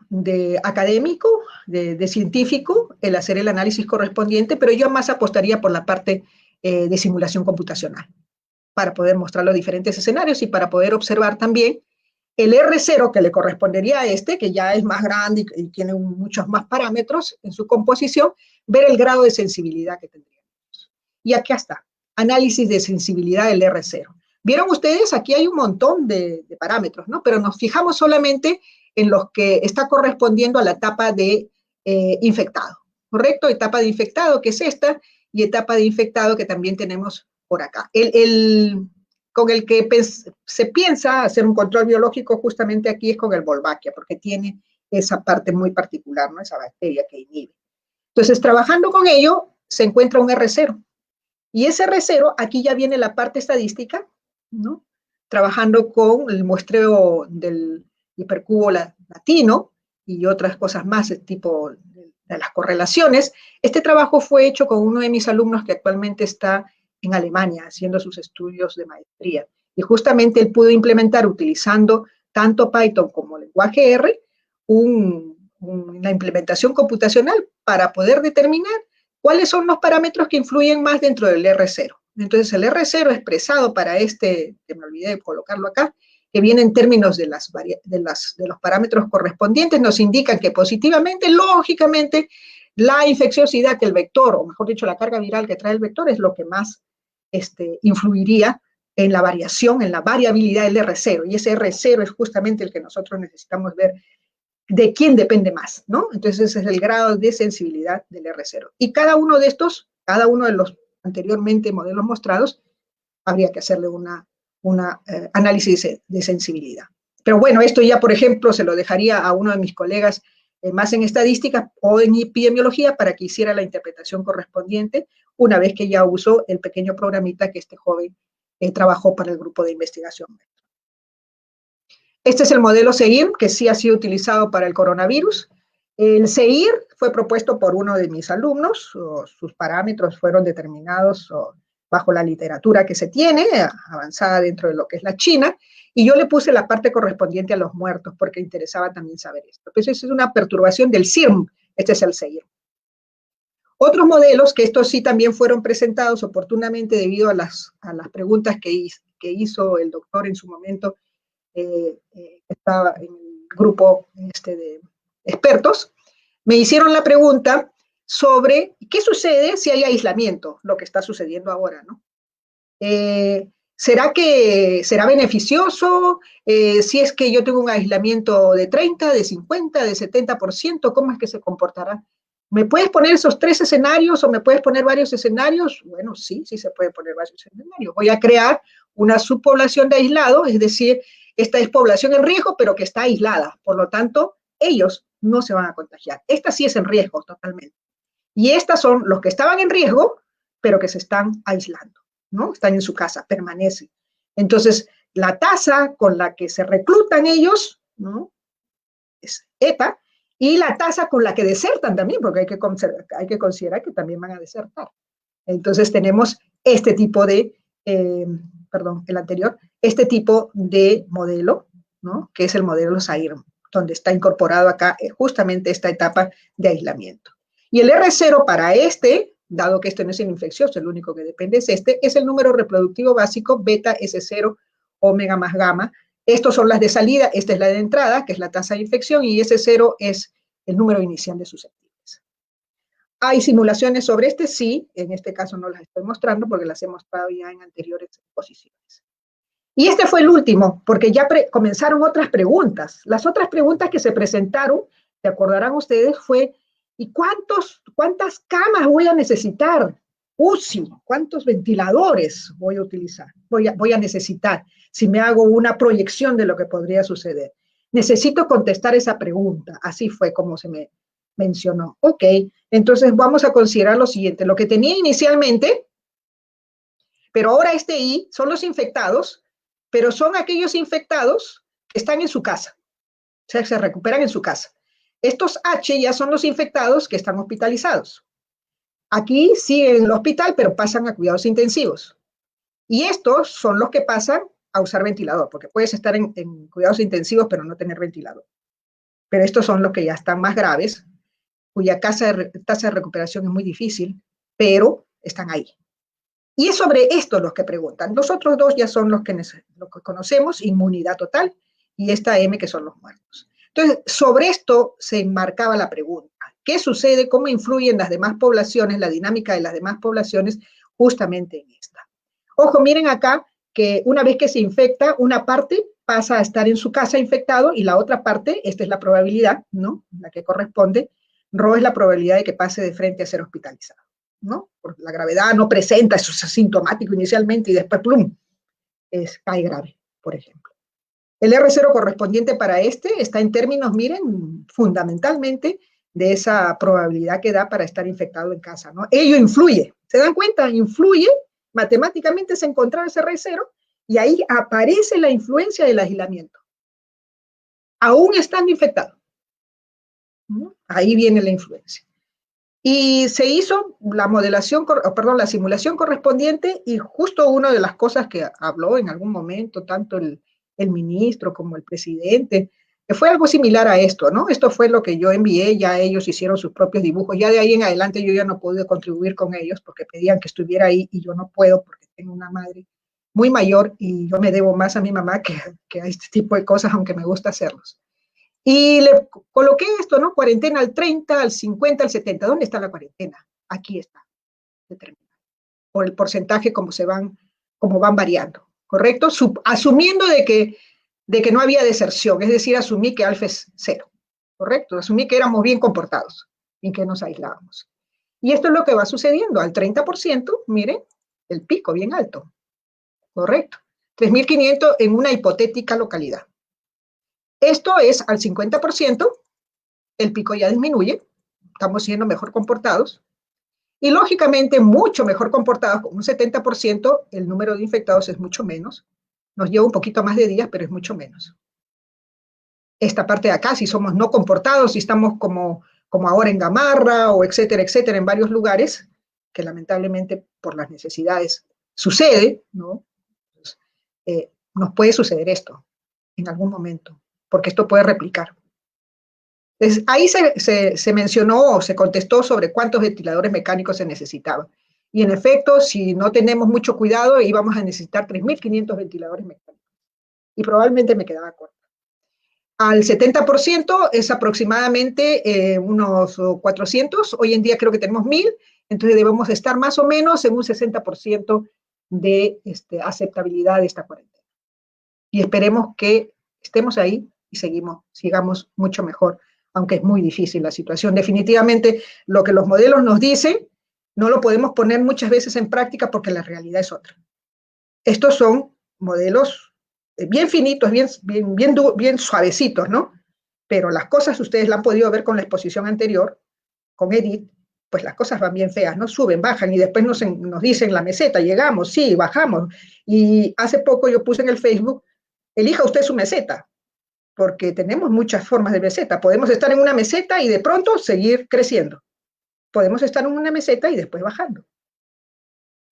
Speaker 2: académico, de científico, el hacer el análisis correspondiente, pero yo más apostaría por la parte de simulación computacional, para poder mostrar los diferentes escenarios y para poder observar también el R0 que le correspondería a que ya es más grande y tiene muchos más parámetros en su composición, ver el grado de sensibilidad que tendríamos. Y aquí está, análisis de sensibilidad del R0. Vieron ustedes, aquí hay un montón de parámetros, ¿no? Pero nos fijamos solamente en los que está correspondiendo a la etapa de infectado, ¿correcto? Etapa de infectado, que es esta, y etapa de infectado que también tenemos por acá. Con el que se piensa hacer un control biológico justamente aquí es con el Wolbachia, porque tiene esa parte muy particular, ¿no? Esa bacteria que inhibe. Entonces, trabajando con ello, se encuentra un R0. Y ese R0, aquí ya viene la parte estadística, ¿no? Trabajando con el muestreo del hipercubo latino y otras cosas más, tipo de las correlaciones. Este trabajo fue hecho con uno de mis alumnos que actualmente está en Alemania haciendo sus estudios de maestría. Y justamente él pudo implementar, utilizando tanto Python como lenguaje R, una implementación computacional para poder determinar cuáles son los parámetros que influyen más dentro del R0. Entonces, el R0 expresado para este, que me olvidé de colocarlo acá, que viene en términos de los parámetros correspondientes, nos indican que positivamente, lógicamente, la infecciosidad que el vector, o mejor dicho, la carga viral que trae el vector, es lo que más influiría en la variación, en la variabilidad del R0. Y ese R0 es justamente el que nosotros necesitamos ver de quién depende más, ¿no? Entonces, ese es el grado de sensibilidad del R0. Y cada uno de estos, cada uno de los anteriormente modelos mostrados, habría que hacerle una análisis de sensibilidad. Pero bueno, esto ya, por ejemplo, se lo dejaría a uno de mis colegas más en estadística o en epidemiología para que hiciera la interpretación correspondiente una vez que ya usó el pequeño programita que este joven trabajó para el grupo de investigación. Este es el modelo SEIR, que sí ha sido utilizado para el coronavirus. El SEIR fue propuesto por uno de mis alumnos, sus parámetros fueron determinados bajo la literatura que se tiene, avanzada dentro de lo que es la China, y yo le puse la parte correspondiente a los muertos, porque interesaba también saber esto. Entonces, es una perturbación del CIRM, este es el SEIR. Otros modelos, que estos sí también fueron presentados oportunamente debido a las preguntas que hizo el doctor en su momento, estaba en el grupo de expertos, me hicieron la pregunta sobre qué sucede si hay aislamiento, lo que está sucediendo ahora, ¿no? ¿Será beneficioso? Si es que yo tengo un aislamiento de 30, de 50, de 70%, ¿cómo es que se comportará? ¿Me puedes poner esos 3 escenarios o me puedes poner varios escenarios? Bueno, sí se puede poner varios escenarios. Voy a crear una subpoblación de aislados, es decir, esta es población en riesgo, pero que está aislada. Por lo tanto, ellos no se van a contagiar. Esta sí es en riesgo totalmente. Y estas son los que estaban en riesgo, pero que se están aislando, ¿no? Están en su casa, permanecen. Entonces, la tasa con la que se reclutan ellos, ¿no? Es ETA, y la tasa con la que desertan también, porque hay que considerar que también van a desertar. Entonces, tenemos este tipo de, el anterior, este tipo de modelo, ¿no? Que es el modelo SAIR, donde está incorporado acá justamente esta etapa de aislamiento. Y el R0 para dado que este no es el infeccioso, el único que depende es el número reproductivo básico beta S0 omega más gamma. Estos son las de salida, esta es la de entrada, que es la tasa de infección, y S0 es el número inicial de susceptibles. ¿Hay simulaciones sobre sí? En este caso no las estoy mostrando porque las he mostrado ya en anteriores exposiciones. Y este fue el último, porque ya comenzaron otras preguntas. Las otras preguntas que se presentaron, se acordarán ustedes, fue ¿y cuántas camas voy a necesitar? UCI, ¿cuántos ventiladores voy a utilizar? Voy a necesitar, si me hago una proyección de lo que podría suceder. Necesito contestar esa pregunta. Así fue como se me mencionó. Ok, entonces vamos a considerar lo siguiente. Lo que tenía inicialmente, pero ahora I son los infectados, pero son aquellos infectados que están en su casa. O sea, se recuperan en su casa. Estos H ya son los infectados que están hospitalizados. Aquí siguen en el hospital, pero pasan a cuidados intensivos. Y estos son los que pasan a usar ventilador, porque puedes estar en cuidados intensivos, pero no tener ventilador. Pero estos son los que ya están más graves, cuya tasa de recuperación es muy difícil, pero están ahí. Y es sobre esto los que preguntan. Los otros dos ya son los que conocemos, inmunidad total, y esta M que son los muertos. Entonces, sobre esto se enmarcaba la pregunta. ¿Qué sucede? ¿Cómo influyen las demás poblaciones, la dinámica de las demás poblaciones, justamente en esta? Ojo, miren acá que una vez que se infecta, una parte pasa a estar en su casa infectado y la otra parte, esta es la probabilidad, ¿no? La que corresponde, Rho es la probabilidad de que pase de frente a ser hospitalizado, ¿no? Porque la gravedad no presenta, eso es asintomático inicialmente y después, plum, cae grave, por ejemplo. El R0 correspondiente para está en términos, miren, fundamentalmente de esa probabilidad que da para estar infectado en casa, ¿no? Ello influye, ¿se dan cuenta? Influye matemáticamente es encontrar ese R0 y ahí aparece la influencia del aislamiento. Aún estando infectado. Ahí viene la influencia. Y se hizo la modelación, perdón, la simulación correspondiente y justo una de las cosas que habló en algún momento tanto el ministro como el presidente, que fue algo similar a esto, ¿no? Esto fue lo que yo envié, ya ellos hicieron sus propios dibujos, ya de ahí en adelante yo ya no pude contribuir con ellos porque pedían que estuviera ahí y yo no puedo porque tengo una madre muy mayor y yo me debo más a mi mamá que a este tipo de cosas, aunque me gusta hacerlos. Y le coloqué esto, ¿no? Cuarentena al 30, al 50, al 70. ¿Dónde está la cuarentena? Aquí está, determinada. Por el porcentaje como van variando, ¿correcto? Asumiendo de que no había deserción, es decir, asumí que alfa es 0, ¿correcto? Asumí que éramos bien comportados y que nos aislábamos. Y esto es lo que va sucediendo. Al 30%, miren, el pico bien alto, ¿correcto? 3.500 en una hipotética localidad. Esto es al 50%, el pico ya disminuye, estamos siendo mejor comportados, y lógicamente mucho mejor comportados, con un 70%, el número de infectados es mucho menos, nos lleva un poquito más de días, pero es mucho menos. Esta parte de acá, si somos no comportados, si estamos como ahora en Gamarra, o etcétera, etcétera, en varios lugares, que lamentablemente por las necesidades sucede, ¿no? Pues, nos puede suceder esto en algún momento, porque esto puede replicar. Entonces, ahí se mencionó o se contestó sobre cuántos ventiladores mecánicos se necesitaban. Y en efecto, si no tenemos mucho cuidado, íbamos a necesitar 3.500 ventiladores mecánicos. Y probablemente me quedaba corto. Al 70% es aproximadamente unos 400. Hoy en día creo que tenemos 1.000. Entonces debemos estar más o menos en un 60% de aceptabilidad de esta cuarentena. Y esperemos que estemos ahí y sigamos mucho mejor, aunque es muy difícil la situación. Definitivamente lo que los modelos nos dicen no lo podemos poner muchas veces en práctica porque la realidad es otra. Estos son modelos bien finitos, bien suavecitos, ¿no? Pero las cosas ustedes la han podido ver con la exposición anterior, con Edith, pues las cosas van bien feas, ¿no? Suben, bajan y después nos dicen la meseta, llegamos, sí, bajamos. Y hace poco yo puse en el Facebook, elija usted su meseta, porque tenemos muchas formas de meseta. Podemos estar en una meseta y de pronto seguir creciendo. Podemos estar en una meseta y después bajando.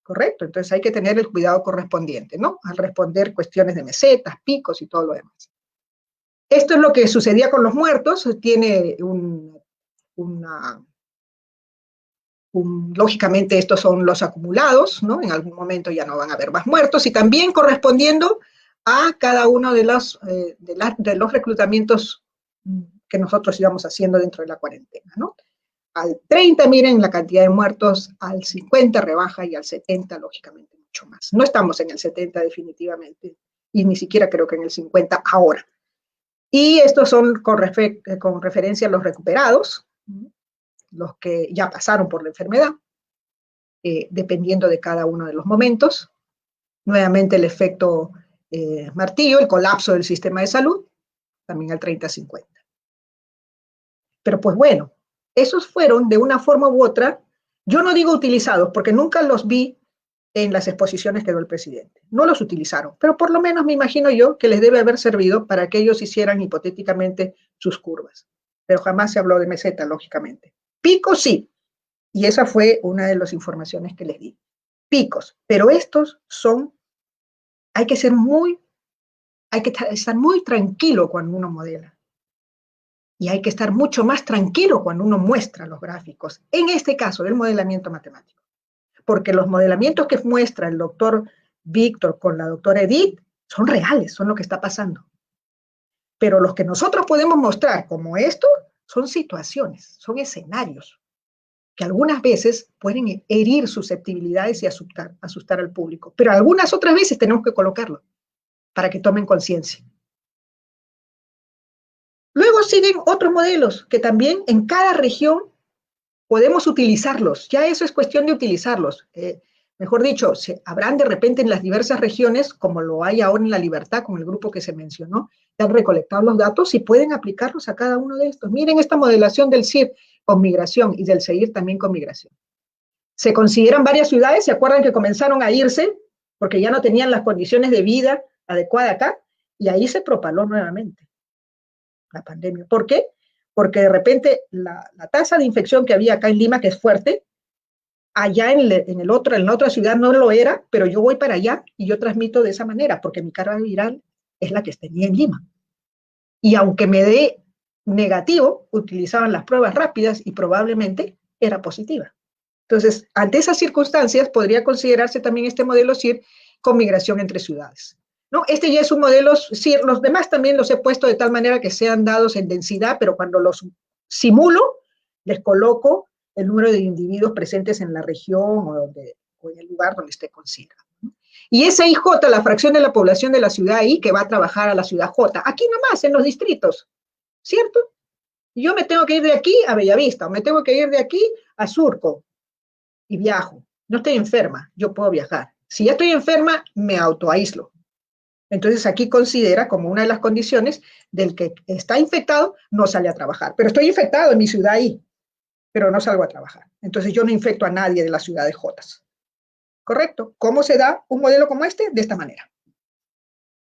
Speaker 2: ¿Correcto? Entonces hay que tener el cuidado correspondiente, ¿no? Al responder cuestiones de mesetas, picos y todo lo demás. Esto es lo que sucedía con los muertos. Tiene lógicamente estos son los acumulados, ¿no? En algún momento ya no van a haber más muertos y también correspondiendo a cada uno de los reclutamientos que nosotros íbamos haciendo dentro de la cuarentena, ¿no? Al 30, miren la cantidad de muertos, al 50 rebaja y al 70, lógicamente, mucho más. No estamos en el 70 definitivamente y ni siquiera creo que en el 50 ahora. Y estos son con referencia a los recuperados, los que ya pasaron por la enfermedad, dependiendo de cada uno de los momentos. Nuevamente el efecto martillo, el colapso del sistema de salud, también al 30-50. Pero pues bueno, esos fueron de una forma u otra, yo no digo utilizados, porque nunca los vi en las exposiciones que dio el presidente. No los utilizaron, pero por lo menos me imagino yo que les debe haber servido para que ellos hicieran hipotéticamente sus curvas. Pero jamás se habló de meseta, lógicamente. Picos sí, y esa fue una de las informaciones que les di. Picos, pero estos son, hay que estar muy tranquilo cuando uno modela. Y hay que estar mucho más tranquilo cuando uno muestra los gráficos, en este caso del modelamiento matemático. Porque los modelamientos que muestra el doctor Víctor con la doctora Edith son reales, son lo que está pasando. Pero los que nosotros podemos mostrar como esto son situaciones, son escenarios que algunas veces pueden herir susceptibilidades y asustar al público. Pero algunas otras veces tenemos que colocarlo para que tomen conciencia. Luego siguen otros modelos que también en cada región podemos utilizarlos. Ya eso es cuestión de utilizarlos. Mejor dicho, habrán de repente en las diversas regiones, como lo hay ahora en La Libertad con el grupo que se mencionó, que han recolectado los datos y pueden aplicarlos a cada uno de estos. Miren esta modelación del CIR con migración y del CEIR también con migración. Se consideran varias ciudades, ¿se acuerdan que comenzaron a irse porque ya no tenían las condiciones de vida adecuadas acá? Y ahí se propaló nuevamente la pandemia. ¿Por qué? Porque de repente la tasa de infección que había acá en Lima, que es fuerte, allá en la otra ciudad no lo era, pero yo voy para allá y yo transmito de esa manera, porque mi carga viral es la que tenía en Lima. Y aunque me dé negativo, utilizaban las pruebas rápidas y probablemente era positiva. Entonces, ante esas circunstancias, podría considerarse también este modelo CIR con migración entre ciudades. ¿No? Este ya es un modelo CIR, los demás también los he puesto de tal manera que sean dados en densidad, pero cuando los simulo, les coloco el número de individuos presentes en la región o en el lugar donde esté considerado. Y esa IJ, la fracción de la población de la ciudad I, que va a trabajar a la ciudad J, aquí nomás, en los distritos, ¿cierto? Yo me tengo que ir de aquí a Bellavista, o me tengo que ir de aquí a Surco, y viajo. No estoy enferma, yo puedo viajar. Si ya estoy enferma, me autoaíslo. Entonces aquí considera como una de las condiciones del que está infectado, no sale a trabajar. Pero estoy infectado en mi ciudad I, pero no salgo a trabajar. Entonces yo no infecto a nadie de las ciudades J. ¿Correcto? ¿Cómo se da un modelo como este? De esta manera.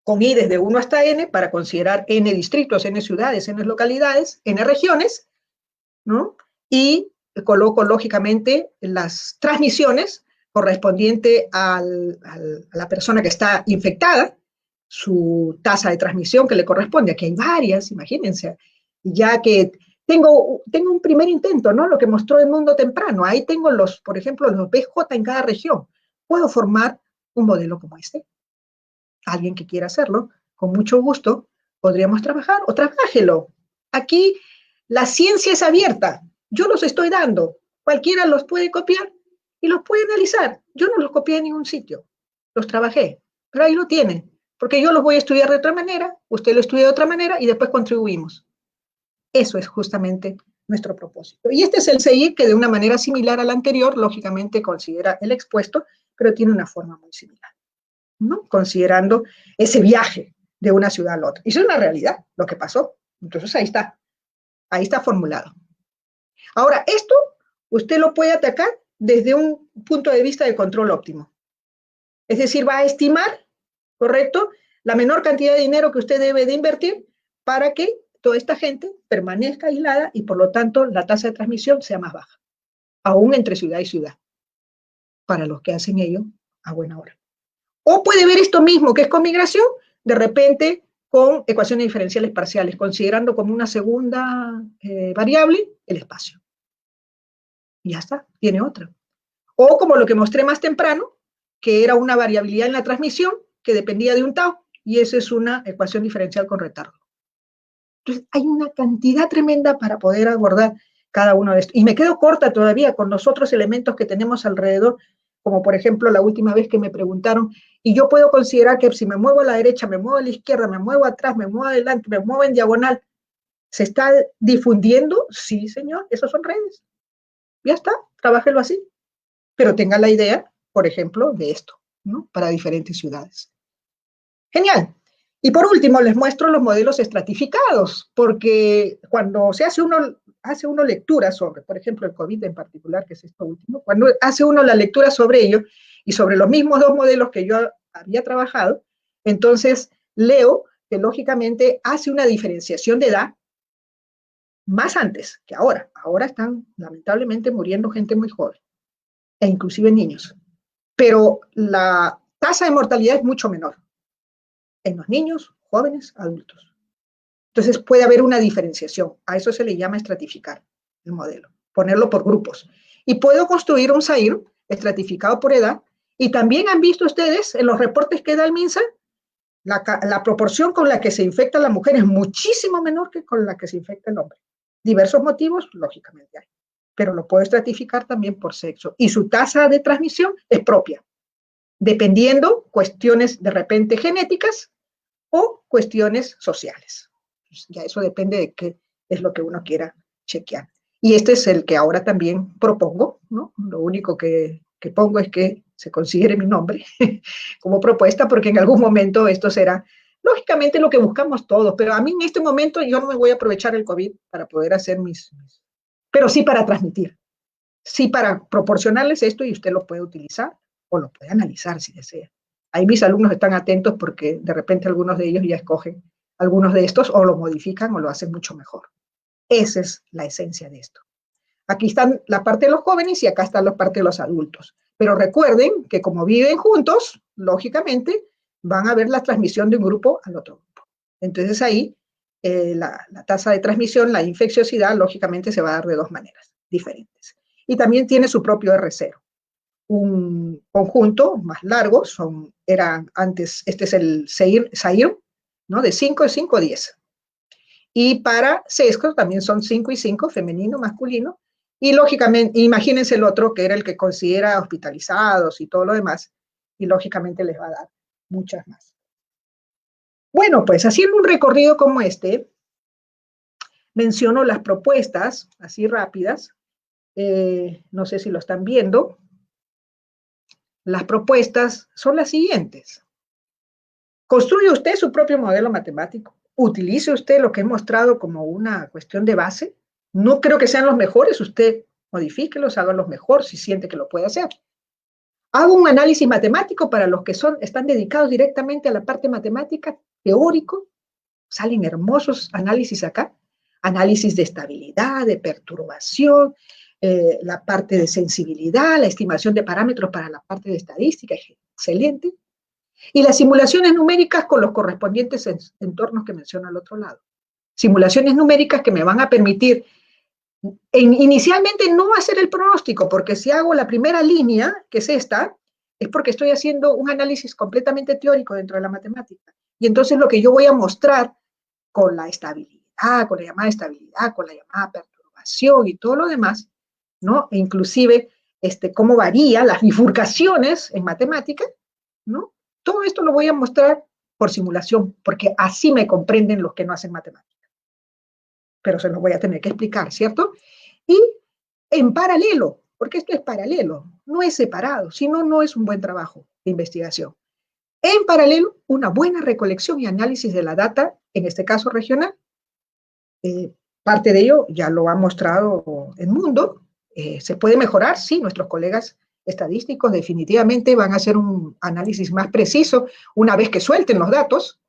Speaker 2: Con I desde 1 hasta N para considerar N distritos, N ciudades, N localidades, N regiones, ¿no? Y coloco lógicamente las transmisiones correspondiente a la persona que está infectada, su tasa de transmisión que le corresponde. Aquí hay varias, imagínense, ya que tengo un primer intento, ¿no? Lo que mostró el mundo temprano. Ahí tengo por ejemplo, los BJ en cada región. Puedo formar un modelo como este. Alguien que quiera hacerlo, con mucho gusto, podríamos trabajar o trabájelo. Aquí la ciencia es abierta. Yo los estoy dando. Cualquiera los puede copiar y los puede analizar. Yo no los copié en ningún sitio. Los trabajé. Pero ahí lo tienen. Porque yo los voy a estudiar de otra manera, usted lo estudia de otra manera y después contribuimos. Eso es justamente nuestro propósito. Y este es el CI que de una manera similar al anterior, lógicamente considera el expuesto, pero tiene una forma muy similar, ¿no? Considerando ese viaje de una ciudad a la otra. Y eso es una realidad, lo que pasó. Entonces ahí está formulado. Ahora, esto usted lo puede atacar desde un punto de vista de control óptimo. Es decir, va a estimar, ¿correcto?, la menor cantidad de dinero que usted debe de invertir para que toda esta gente permanezca aislada y por lo tanto la tasa de transmisión sea más baja, aún entre ciudad y ciudad, para los que hacen ello a buena hora. O puede ver esto mismo, que es con migración, de repente con ecuaciones diferenciales parciales, considerando como una segunda variable el espacio. Y ya está, tiene otra. O como lo que mostré más temprano, que era una variabilidad en la transmisión que dependía de un tau, y esa es una ecuación diferencial con retardo. Entonces, hay una cantidad tremenda para poder abordar cada uno de estos. Y me quedo corta todavía con los otros elementos que tenemos alrededor, como por ejemplo la última vez que me preguntaron, y yo puedo considerar que si me muevo a la derecha, me muevo a la izquierda, me muevo atrás, me muevo adelante, me muevo en diagonal, ¿se está difundiendo? Sí, señor, esas son redes. Ya está, trabájelo así. Pero tenga la idea, por ejemplo, de esto, ¿no? Para diferentes ciudades. Genial. Y por último, les muestro los modelos estratificados, porque cuando se hace uno lectura sobre, por ejemplo, el COVID en particular, que es esto último, cuando hace uno la lectura sobre ello y sobre los mismos dos modelos que yo había trabajado, entonces leo que lógicamente hace una diferenciación de edad más antes que ahora. Ahora están lamentablemente muriendo gente muy joven, e inclusive niños. Pero la tasa de mortalidad es mucho menor en los niños, jóvenes, adultos. Entonces puede haber una diferenciación. A eso se le llama estratificar el modelo, ponerlo por grupos. Y puedo construir un SAIR estratificado por edad. Y también han visto ustedes en los reportes que da el MINSA, la proporción con la que se infecta la mujer es muchísimo menor que con la que se infecta el hombre. Diversos motivos, lógicamente hay, pero lo puedo estratificar también por sexo. Y su tasa de transmisión es propia, dependiendo cuestiones de repente genéticas o cuestiones sociales. Pues ya eso depende de qué es lo que uno quiera chequear. Y este es el que ahora también propongo, ¿no? Lo único que pongo es que se considere mi nombre como propuesta, porque en algún momento esto será, lógicamente, lo que buscamos todos, pero a mí en este momento yo no me voy a aprovechar el COVID para poder hacer pero sí para transmitir. Sí, para proporcionarles esto y usted lo puede utilizar o lo puede analizar si desea. Ahí mis alumnos están atentos porque de repente algunos de ellos ya escogen algunos de estos o lo modifican o lo hacen mucho mejor. Esa es la esencia de esto. Aquí están la parte de los jóvenes y acá está la parte de los adultos. Pero recuerden que como viven juntos, lógicamente, van a ver la transmisión de un grupo al otro grupo. Entonces ahí la tasa de transmisión, la infecciosidad, lógicamente se va a dar de dos maneras diferentes. Y también tiene su propio R0. Un conjunto más largo, eran antes, este es el SAIR, ¿no? De 5, 5, 10. Y para sesgos también son 5 y 5, femenino, masculino. Y lógicamente, imagínense el otro que era el que considera hospitalizados y todo lo demás. Y lógicamente les va a dar muchas más. Bueno, pues haciendo un recorrido como este, menciono las propuestas, así rápidas. No sé si lo están viendo. Las propuestas son las siguientes. Construye usted su propio modelo matemático. Utilice usted lo que he mostrado como una cuestión de base. No creo que sean los mejores, usted modifíquelos, hágalos mejor si siente que lo puede hacer. Haga un análisis matemático para los que están dedicados directamente a la parte matemática, teórico. Salen hermosos análisis acá. Análisis de estabilidad, de perturbación, la parte de sensibilidad, la estimación de parámetros para la parte de estadística, excelente. Y las simulaciones numéricas con los correspondientes entornos que menciono al otro lado. Simulaciones numéricas que me van a permitir inicialmente no hacer el pronóstico, porque si hago la primera línea, que es esta, es porque estoy haciendo un análisis completamente teórico dentro de la matemática. Y entonces lo que yo voy a mostrar con la estabilidad, con la llamada estabilidad, con la llamada perturbación y todo lo demás, ¿no? E inclusive cómo varían las bifurcaciones en matemática, ¿no? Todo esto lo voy a mostrar por simulación, porque así me comprenden los que no hacen matemática. Pero se los voy a tener que explicar, ¿cierto? Y en paralelo, porque esto es paralelo, no es separado, si no, no es un buen trabajo de investigación. En paralelo, una buena recolección y análisis de la data, en este caso regional. Parte de ello ya lo ha mostrado el mundo. ¿Se puede mejorar? Sí, nuestros colegas estadísticos definitivamente van a hacer un análisis más preciso una vez que suelten los datos.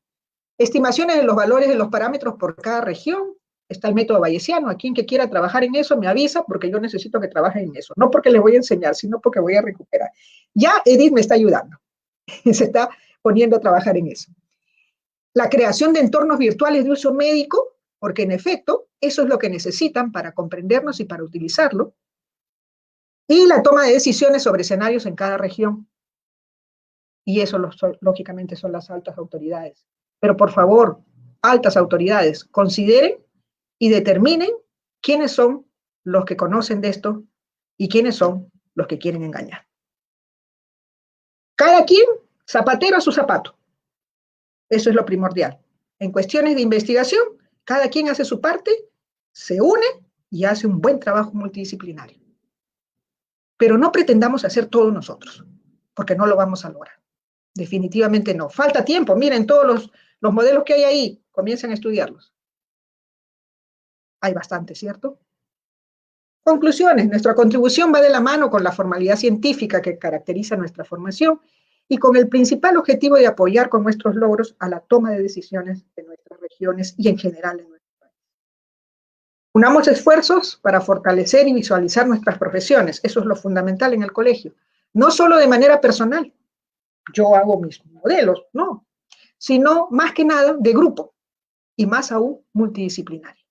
Speaker 2: Estimaciones de los valores de los parámetros por cada región. Está el método bayesiano. A quien que quiera trabajar en eso me avisa porque yo necesito que trabajen en eso. No porque les voy a enseñar, sino porque voy a recuperar. Ya Edith me está ayudando. Se está poniendo a trabajar en eso. La creación de entornos virtuales de uso médico, porque en efecto, eso es lo que necesitan para comprendernos y para utilizarlo. Y la toma de decisiones sobre escenarios en cada región. Y eso, lógicamente, son las altas autoridades. Pero por favor, altas autoridades, consideren y determinen quiénes son los que conocen de esto y quiénes son los que quieren engañar. Cada quien, zapatero a su zapato. Eso es lo primordial. En cuestiones de investigación, cada quien hace su parte, se une y hace un buen trabajo multidisciplinario. Pero no pretendamos hacer todo nosotros, porque no lo vamos a lograr. Definitivamente no. Falta tiempo. Miren todos los modelos que hay ahí. Comiencen a estudiarlos. Hay bastante, ¿cierto? Conclusiones. Nuestra contribución va de la mano con la formalidad científica que caracteriza nuestra formación y con el principal objetivo de apoyar con nuestros logros a la toma de decisiones de nuestras regiones y en general en nuestro país. Unamos esfuerzos para fortalecer y visualizar nuestras profesiones. Eso es lo fundamental en el colegio. No solo de manera personal. Yo hago mis modelos, no. Sino más que nada de grupo y más aún multidisciplinario.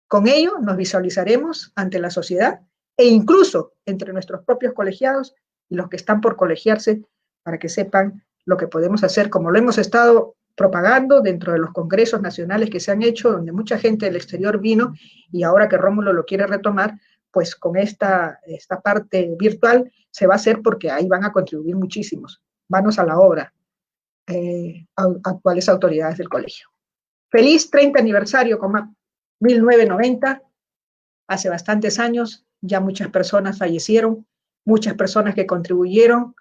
Speaker 2: Con ello nos visualizaremos ante la sociedad e incluso entre nuestros propios colegiados y los que están por colegiarse para que sepan lo que podemos hacer, como lo hemos estado propagando dentro de los congresos nacionales que se han hecho, donde mucha gente del exterior vino, y ahora que Rómulo lo quiere retomar, pues con esta parte virtual se va a hacer porque ahí van a contribuir muchísimos. Manos a la obra, actuales autoridades del colegio. Feliz 30 aniversario, 1990, hace bastantes años, ya muchas personas fallecieron, muchas personas que contribuyeron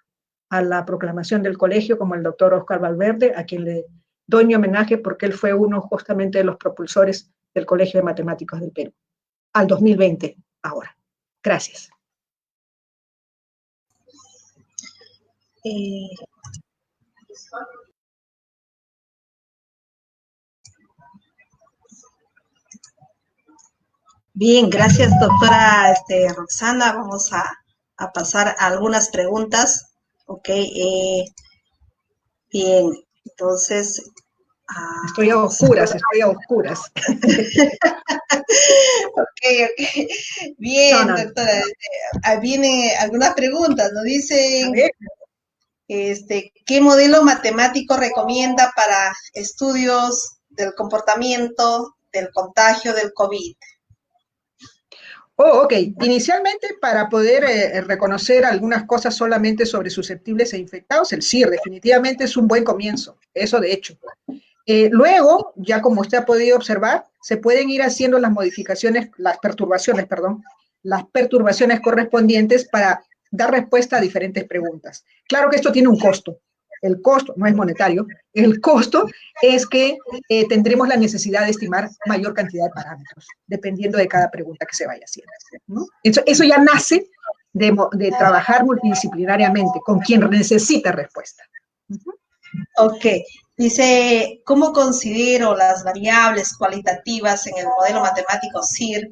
Speaker 2: a la proclamación del colegio, como el doctor Oscar Valverde, a quien le doy mi homenaje porque él fue uno justamente de los propulsores del Colegio de Matemáticos del Perú, al 2020 ahora. Gracias.
Speaker 1: Bien, gracias, doctora Roxana. Vamos a pasar a algunas preguntas. Ok, bien, entonces...
Speaker 2: Estoy a oscuras.
Speaker 1: Ok. Bien,
Speaker 2: No.
Speaker 1: doctora. Viene algunas preguntas. Nos dicen, ¿qué modelo matemático recomienda para estudios del comportamiento del contagio del COVID?
Speaker 2: Oh, ok. Inicialmente, para poder reconocer algunas cosas solamente sobre susceptibles e infectados, el CIR definitivamente es un buen comienzo. Eso de hecho. Luego, ya como usted ha podido observar, se pueden ir haciendo las perturbaciones correspondientes para dar respuesta a diferentes preguntas. Claro que esto tiene un costo. El costo no es monetario, el costo es que tendremos la necesidad de estimar mayor cantidad de parámetros, dependiendo de cada pregunta que se vaya haciendo, ¿no? Eso ya nace de trabajar multidisciplinariamente con quien necesita respuesta.
Speaker 1: Ok, dice, ¿cómo considero las variables cualitativas en el modelo matemático CIR,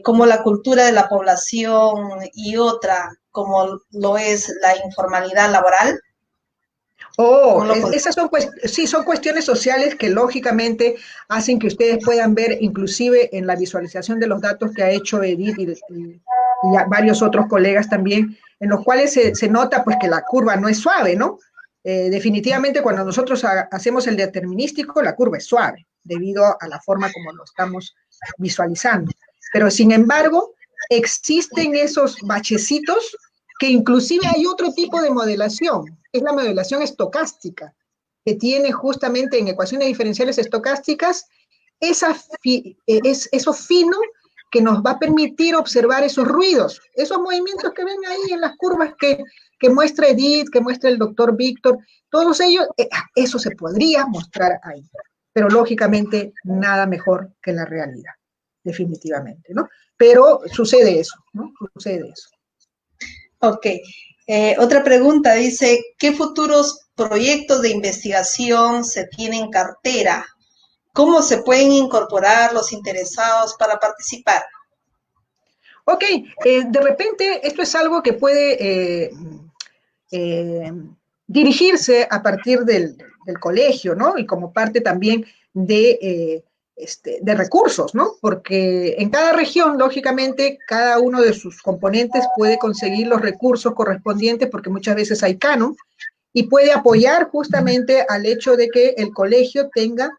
Speaker 1: como la cultura de la población y otra, como lo es la informalidad laboral?
Speaker 2: Esas son cuestiones sociales que lógicamente hacen que ustedes puedan ver, inclusive en la visualización de los datos que ha hecho Edith y varios otros colegas también, en los cuales se nota pues que la curva no es suave, ¿no? Definitivamente cuando nosotros hacemos el determinístico, la curva es suave, debido a la forma como lo estamos visualizando. Pero sin embargo, existen esos bachecitos que inclusive hay otro tipo de modelación, es la modelación estocástica, que tiene justamente en ecuaciones diferenciales estocásticas eso fino que nos va a permitir observar esos ruidos, esos movimientos que ven ahí en las curvas que muestra Edith, que muestra el doctor Víctor, todos ellos, eso se podría mostrar ahí, pero lógicamente nada mejor que la realidad, definitivamente, ¿no? Pero sucede eso, ¿no? Sucede eso.
Speaker 1: Ok. Otra pregunta dice, ¿qué futuros proyectos de investigación se tienen en cartera? ¿Cómo se pueden incorporar los interesados para participar?
Speaker 2: Ok, de repente esto es algo que puede dirigirse a partir del colegio, ¿no? Y como parte también de recursos, ¿no? Porque en cada región, lógicamente, cada uno de sus componentes puede conseguir los recursos correspondientes porque muchas veces hay canon y puede apoyar justamente al hecho de que el colegio tenga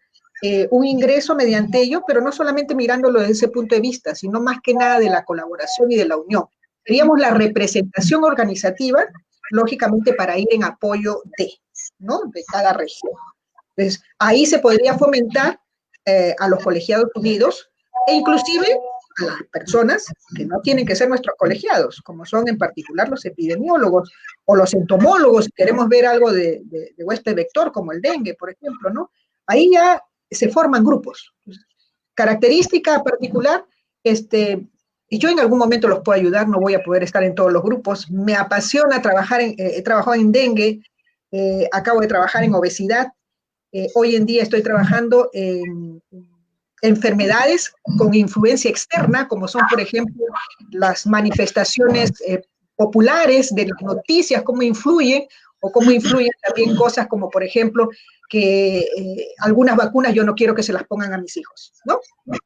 Speaker 2: un ingreso mediante ello, pero no solamente mirándolo desde ese punto de vista, sino más que nada de la colaboración y de la unión. Seríamos la representación organizativa, lógicamente, para ir en apoyo ¿no? De cada región. Entonces, ahí se podría fomentar a los colegiados unidos e inclusive a las personas que no tienen que ser nuestros colegiados, como son en particular los epidemiólogos o los entomólogos, si queremos ver algo de huésped vector, como el dengue, por ejemplo, ¿no? Ahí ya se forman grupos. Característica particular, y yo en algún momento los puedo ayudar, no voy a poder estar en todos los grupos, me apasiona trabajar, he trabajado en dengue, acabo de trabajar en obesidad, hoy en día estoy trabajando en enfermedades con influencia externa, como son, por ejemplo, las manifestaciones populares de las noticias, cómo influyen, o cómo influyen también cosas como, por ejemplo, que algunas vacunas yo no quiero que se las pongan a mis hijos, ¿no?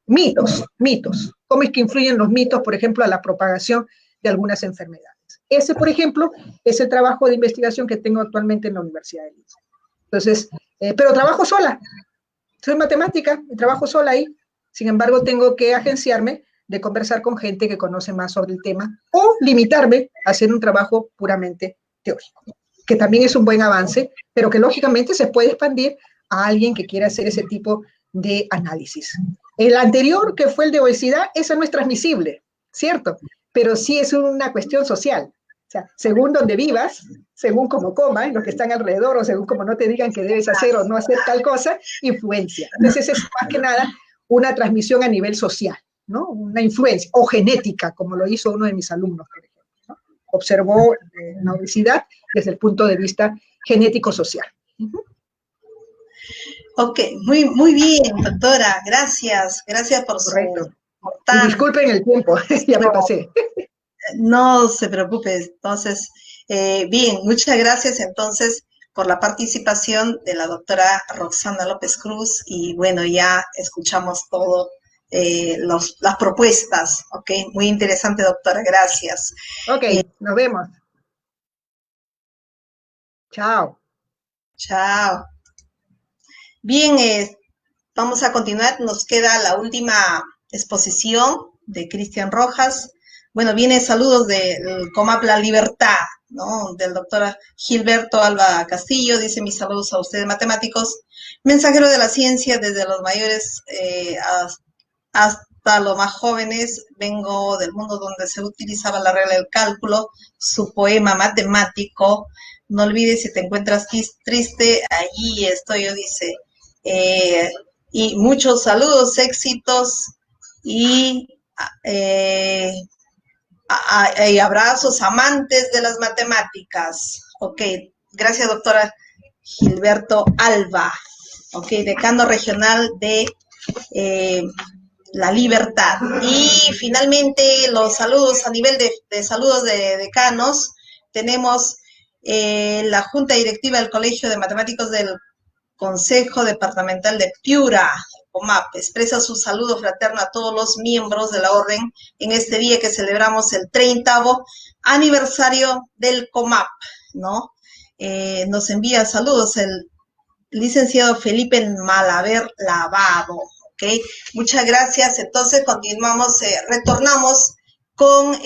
Speaker 2: Mitos. ¿Cómo es que influyen los mitos, por ejemplo, a la propagación de algunas enfermedades? Ese, por ejemplo, es el trabajo de investigación que tengo actualmente en la Universidad de Lima. Entonces, pero trabajo sola, soy matemática y trabajo sola ahí. Sin embargo, tengo que agenciarme de conversar con gente que conoce más sobre el tema o limitarme a hacer un trabajo puramente teórico, que también es un buen avance, pero que lógicamente se puede expandir a alguien que quiera hacer ese tipo de análisis. El anterior, que fue el de obesidad, ese no es transmisible, ¿cierto? Pero sí es una cuestión social. O sea, según donde vivas, según cómo comas, los que están alrededor, o según como no te digan que debes hacer o no hacer tal cosa, influencia. Entonces es más que nada una transmisión a nivel social, ¿no? Una influencia, o genética, como lo hizo uno de mis alumnos, por ejemplo, ¿no? observó la obesidad desde el punto de vista genético-social.
Speaker 1: Ok, muy bien, doctora, gracias por
Speaker 2: Correcto.
Speaker 1: su
Speaker 2: Y disculpen el tiempo, ya me pasé.
Speaker 1: No se preocupe, entonces, bien, muchas gracias entonces por la participación de la doctora Roxana López Cruz y bueno, ya escuchamos todo, las propuestas, ok, muy interesante doctora, gracias.
Speaker 2: Ok, nos vemos. Chao.
Speaker 1: Chao. Bien, vamos a continuar, nos queda la última exposición de Cristian Rojas. Bueno, viene saludos del COMAP La Libertad, ¿no? Del doctor Gilberto Alba Castillo, dice mis saludos a ustedes matemáticos, mensajero de la ciencia desde los mayores hasta los más jóvenes, vengo del mundo donde se utilizaba la regla del cálculo, su poema matemático, no olvides si te encuentras triste, allí estoy, yo dice, y muchos saludos, éxitos y abrazos, amantes de las matemáticas. Ok, gracias doctora Gilberto Alba, ok, decano regional de La Libertad. Y finalmente los saludos a nivel de saludos de decanos, tenemos la Junta Directiva del Colegio de Matemáticos del Consejo Departamental de Piura, COMAP, expresa su saludo fraterno a todos los miembros de la orden en este día que celebramos el 30º aniversario del COMAP, ¿no? Nos envía saludos el licenciado Felipe Malaver Lavado, ¿ok? Muchas gracias, entonces continuamos, retornamos con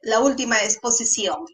Speaker 1: la última exposición.